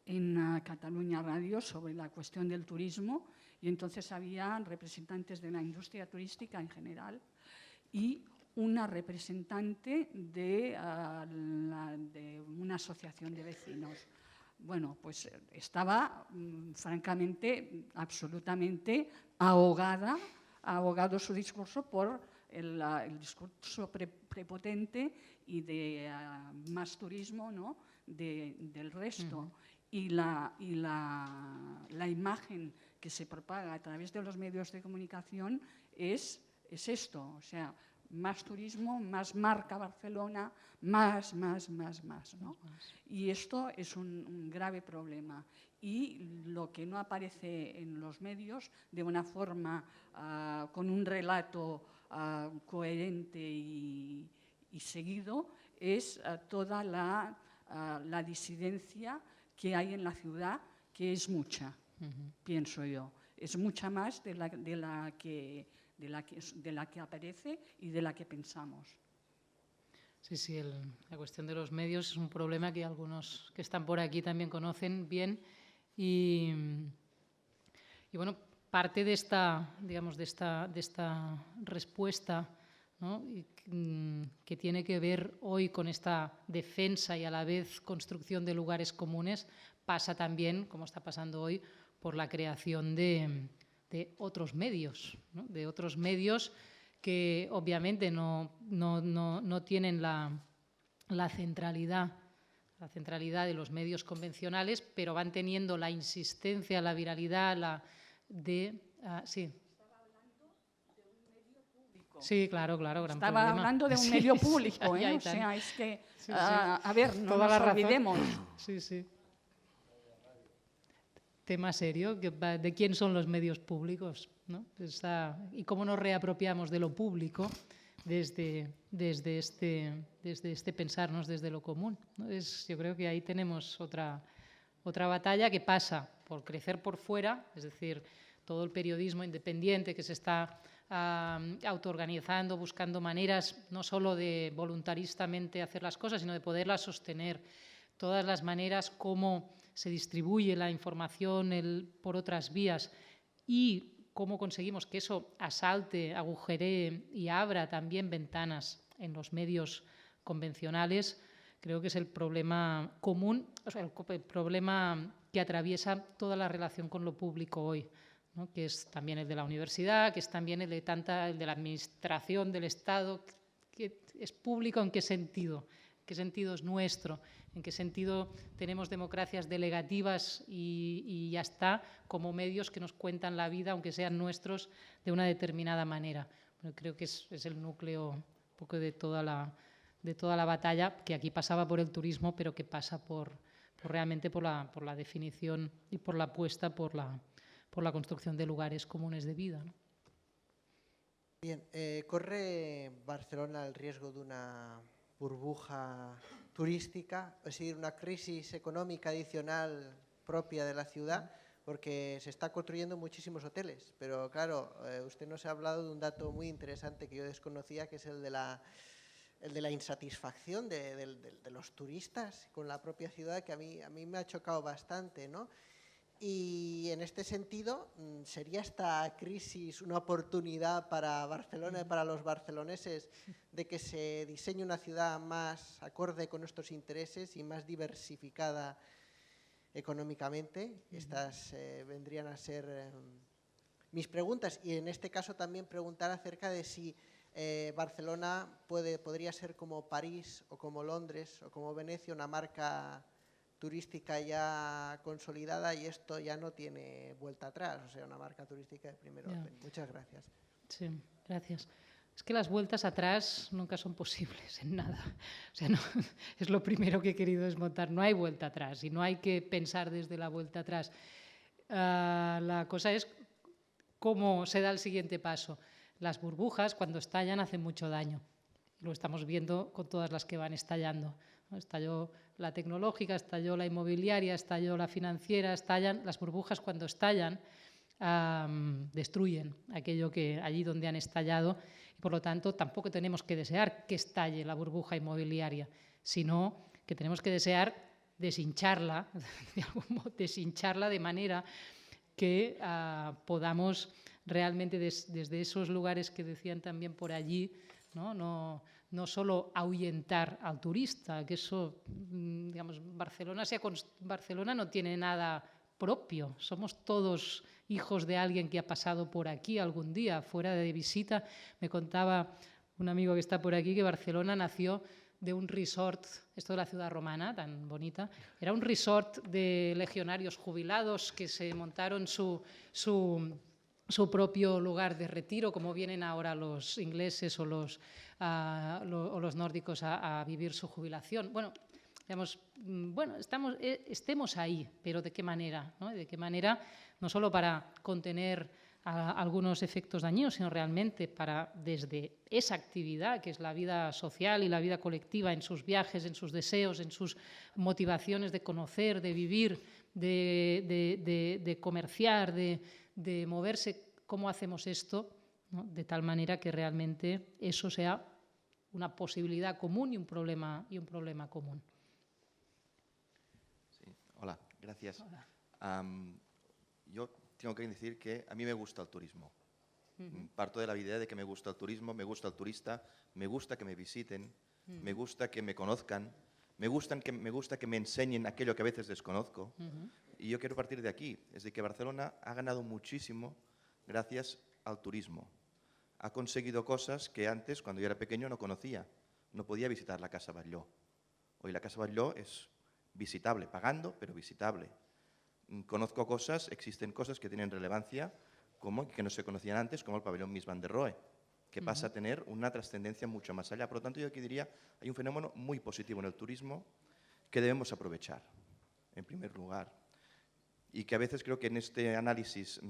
en Cataluña Radio, sobre la cuestión del turismo, y entonces había representantes de la industria turística en general y una representante de una asociación de vecinos. Bueno, pues estaba francamente, absolutamente ahogado su discurso por el discurso prepotente y de más turismo, ¿no? del resto. Y la imagen que se propaga a través de los medios de comunicación es esto, o sea, más turismo, más marca Barcelona, más, ¿no? Y esto es un grave problema. Y lo que no aparece en los medios de una forma, con un relato coherente y seguido, es toda la disidencia que hay en la ciudad, que es mucha, pienso yo. Es mucha más de la que aparece y de la que pensamos. Sí, la cuestión de los medios es un problema que algunos que están por aquí también conocen bien y bueno, parte de esta, digamos, de esta respuesta, ¿no? que tiene que ver hoy con esta defensa y a la vez construcción de lugares comunes, pasa también, como está pasando hoy, por la creación de otros medios, ¿no? De otros medios que obviamente no tienen la centralidad de los medios convencionales, pero van teniendo la insistencia, la viralidad, sí. Sí, claro, gran Estaba problema. hablando de un Sí, medio sí, público, ahí o está. sea, es que, Sí, sí. a ver, no Toda nos la razón. olvidemos. Sí, sí. Tema serio, ¿de quién son los medios públicos? ¿No? Y cómo nos reapropiamos de lo público desde este pensarnos desde lo común, ¿no? Yo creo que ahí tenemos otra batalla que pasa por crecer por fuera, es decir, todo el periodismo independiente que se está autoorganizando, buscando maneras no solo de voluntaristamente hacer las cosas, sino de poderlas sostener. Todas las maneras como se distribuye la información por otras vías y cómo conseguimos que eso asalte, agujeree y abra también ventanas en los medios convencionales, creo que es el problema común, o sea, el problema que atraviesa toda la relación con lo público hoy, ¿no? Que es también el de la universidad, que es también el de la administración del Estado, que es público en qué sentido. ¿Qué sentido es nuestro? ¿En qué sentido tenemos democracias delegativas y ya está, como medios que nos cuentan la vida, aunque sean nuestros, de una determinada manera? Bueno, creo que es el núcleo un poco de toda la batalla, que aquí pasaba por el turismo, pero que pasa realmente por la definición y por la apuesta por la construcción de lugares comunes de vida, ¿no? Bien, ¿corre Barcelona el riesgo de una burbuja turística, es decir, una crisis económica adicional propia de la ciudad? Porque se está construyendo muchísimos hoteles, pero claro, usted nos ha hablado de un dato muy interesante que yo desconocía, que es el de la insatisfacción de los turistas con la propia ciudad, que a mí me ha chocado bastante, ¿no? Y en este sentido, ¿sería esta crisis una oportunidad para Barcelona y para los barceloneses de que se diseñe una ciudad más acorde con nuestros intereses y más diversificada económicamente? Estas vendrían a ser mis preguntas. Y en este caso también preguntar acerca de si Barcelona podría ser como París o como Londres o como Venecia, una marca turística ya consolidada y esto ya no tiene vuelta atrás, o sea, una marca turística de primer orden. Muchas gracias. Sí, gracias. Es que las vueltas atrás nunca son posibles en nada. O sea, no, es lo primero que he querido desmontar. No hay vuelta atrás y no hay que pensar desde la vuelta atrás. La cosa es cómo se da el siguiente paso. Las burbujas, cuando estallan, hacen mucho daño. Lo estamos viendo con todas las que van estallando. Estalló la tecnológica, estalló la inmobiliaria, estalló la financiera, las burbujas cuando estallan destruyen aquello que allí donde han estallado y por lo tanto tampoco tenemos que desear que estalle la burbuja inmobiliaria, sino que tenemos que desear deshincharla, deshincharla de manera que podamos realmente desde esos lugares que decían también por allí, no solo ahuyentar al turista, que eso, digamos, Barcelona no tiene nada propio, somos todos hijos de alguien que ha pasado por aquí algún día, fuera de visita. Me contaba un amigo que está por aquí que Barcelona nació de un resort, esto de la ciudad romana tan bonita, era un resort de legionarios jubilados que se montaron su propio lugar de retiro, como vienen ahora los ingleses o los nórdicos a vivir su jubilación. Bueno, digamos, estemos ahí, pero ¿de qué manera? ¿No? ¿De qué manera? No solo para contener algunos efectos dañinos, sino realmente para, desde esa actividad, que es la vida social y la vida colectiva, en sus viajes, en sus deseos, en sus motivaciones de conocer, de vivir, de comerciar, de moverse, cómo hacemos esto, ¿no? De tal manera que realmente eso sea una posibilidad común y un problema común. Sí. Hola, gracias. Hola. Yo tengo que decir que a mí me gusta el turismo. Parto de la idea de que me gusta el turismo, me gusta el turista, me gusta que me visiten, me gusta que me conozcan, me gusta que me enseñen aquello que a veces desconozco. Y yo quiero partir de aquí, es de que Barcelona ha ganado muchísimo gracias al turismo. Ha conseguido cosas que antes, cuando yo era pequeño, no conocía. No podía visitar la Casa Batlló, Hoy la Casa Batlló es visitable, pagando, pero visitable. Conozco cosas, existen cosas que tienen relevancia, como que no se conocían antes, como el pabellón Mies van der Rohe, que pasa a tener una trascendencia mucho más allá. Por lo tanto, yo aquí diría, hay un fenómeno muy positivo en el turismo que debemos aprovechar, en primer lugar. Y que a veces creo que en este análisis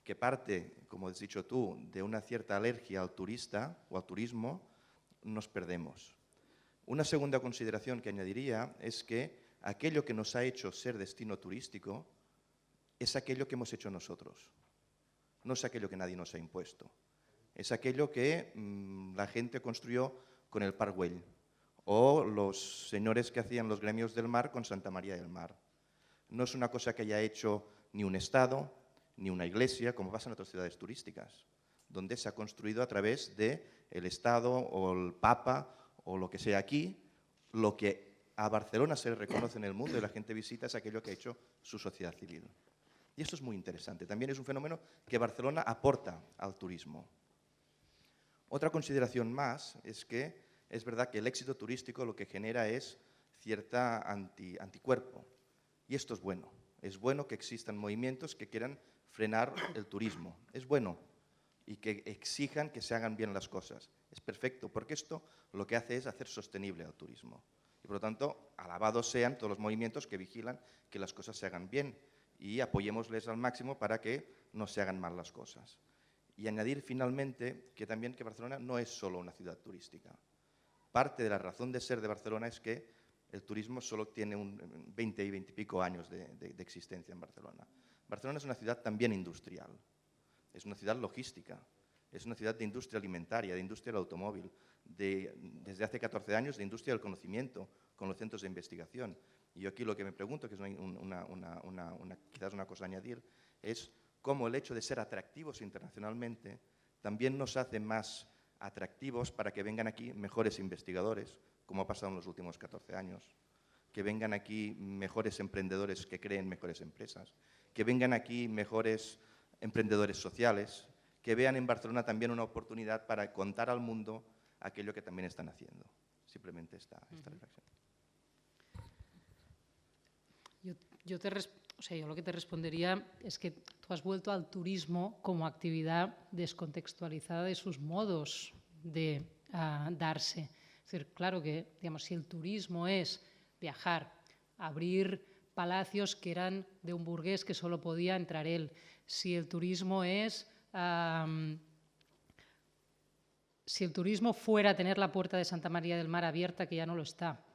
que parte, como has dicho tú, de una cierta alergia al turista o al turismo, nos perdemos. Una segunda consideración que añadiría es que aquello que nos ha hecho ser destino turístico es aquello que hemos hecho nosotros, no es aquello que nadie nos ha impuesto. Es aquello que la gente construyó con el Parc Güell o los señores que hacían los gremios del mar con Santa María del Mar. No es una cosa que haya hecho ni un Estado, ni una iglesia, como pasa en otras ciudades turísticas, donde se ha construido a través del Estado o el Papa o lo que sea aquí. Lo que a Barcelona se reconoce en el mundo y la gente visita es aquello que ha hecho su sociedad civil. Y esto es muy interesante. También es un fenómeno que Barcelona aporta al turismo. Otra consideración más es que es verdad que el éxito turístico lo que genera es cierta anticuerpo. Y esto es bueno. Es bueno que existan movimientos que quieran frenar el turismo. Es bueno. Y que exijan que se hagan bien las cosas. Es perfecto, porque esto lo que hace es hacer sostenible al turismo. Y por lo tanto, alabados sean todos los movimientos que vigilan que las cosas se hagan bien y apoyémosles al máximo para que no se hagan mal las cosas. Y añadir finalmente que también que Barcelona no es solo una ciudad turística. Parte de la razón de ser de Barcelona es que el turismo solo tiene 20 y 20 y pico años de existencia en Barcelona. Barcelona es una ciudad también industrial, es una ciudad logística, es una ciudad de industria alimentaria, de industria del automóvil, desde hace 14 años de industria del conocimiento, con los centros de investigación. Y yo aquí lo que me pregunto, que es quizás una cosa a añadir, es cómo el hecho de ser atractivos internacionalmente también nos hace más atractivos para que vengan aquí mejores investigadores, como ha pasado en los últimos 14 años, que vengan aquí mejores emprendedores que creen mejores empresas, que vengan aquí mejores emprendedores sociales, que vean en Barcelona también una oportunidad para contar al mundo aquello que también están haciendo. Simplemente esta reflexión. Yo lo que te respondería es que tú has vuelto al turismo como actividad descontextualizada de sus modos de darse. Es decir, claro que, digamos, si el turismo es viajar, abrir palacios que eran de un burgués que solo podía entrar él, si el turismo es... si el turismo fuera a tener la puerta de Santa María del Mar abierta, que ya no lo está,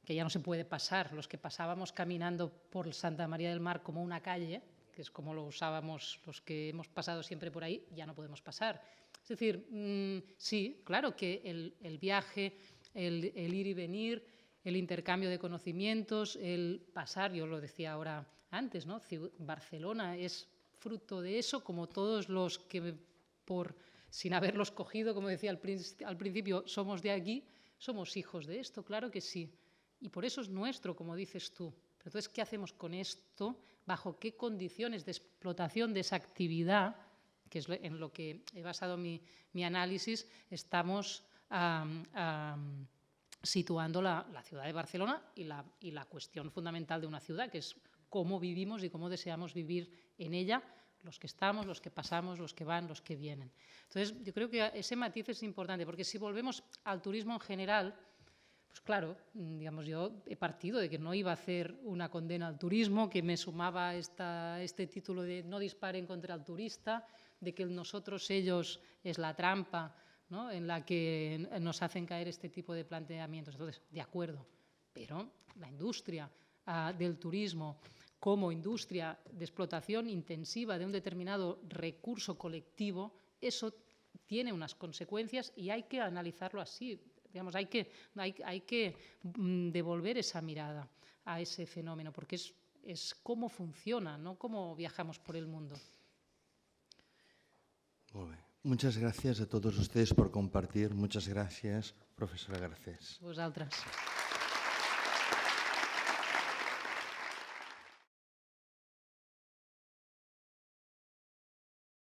que ya no se puede pasar. Los que pasábamos caminando por Santa María del Mar como una calle, que es como lo usábamos los que hemos pasado siempre por ahí, ya no podemos pasar. Es decir, sí, claro que el viaje, el ir y venir, el intercambio de conocimientos, el pasar, yo lo decía ahora antes, ¿no? Barcelona es fruto de eso, como todos los que sin haberlos cogido, como decía al principio, somos de aquí, somos hijos de esto, claro que sí. Y por eso es nuestro, como dices tú. Pero entonces, ¿qué hacemos con esto? ¿Bajo qué condiciones de explotación de esa actividad, que es en lo que he basado mi análisis, estamos situando la ciudad de Barcelona y la cuestión fundamental de una ciudad, que es cómo vivimos y cómo deseamos vivir en ella, los que estamos, los que pasamos, los que van, los que vienen. Entonces, yo creo que ese matiz es importante, porque si volvemos al turismo en general, pues claro, digamos, yo he partido de que no iba a hacer una condena al turismo, que me sumaba este título de no disparen contra el turista, de que el nosotros, ellos es la trampa, ¿no?, en la que nos hacen caer este tipo de planteamientos. Entonces, de acuerdo, pero la industria del turismo como industria de explotación intensiva de un determinado recurso colectivo, eso tiene unas consecuencias y hay que analizarlo así. Digamos, hay que devolver esa mirada a ese fenómeno, porque es cómo funciona, no cómo viajamos por el mundo. Muy bien. Muchas gracias a todos ustedes por compartir. Muchas gracias, profesora Garcés. Vosaltres.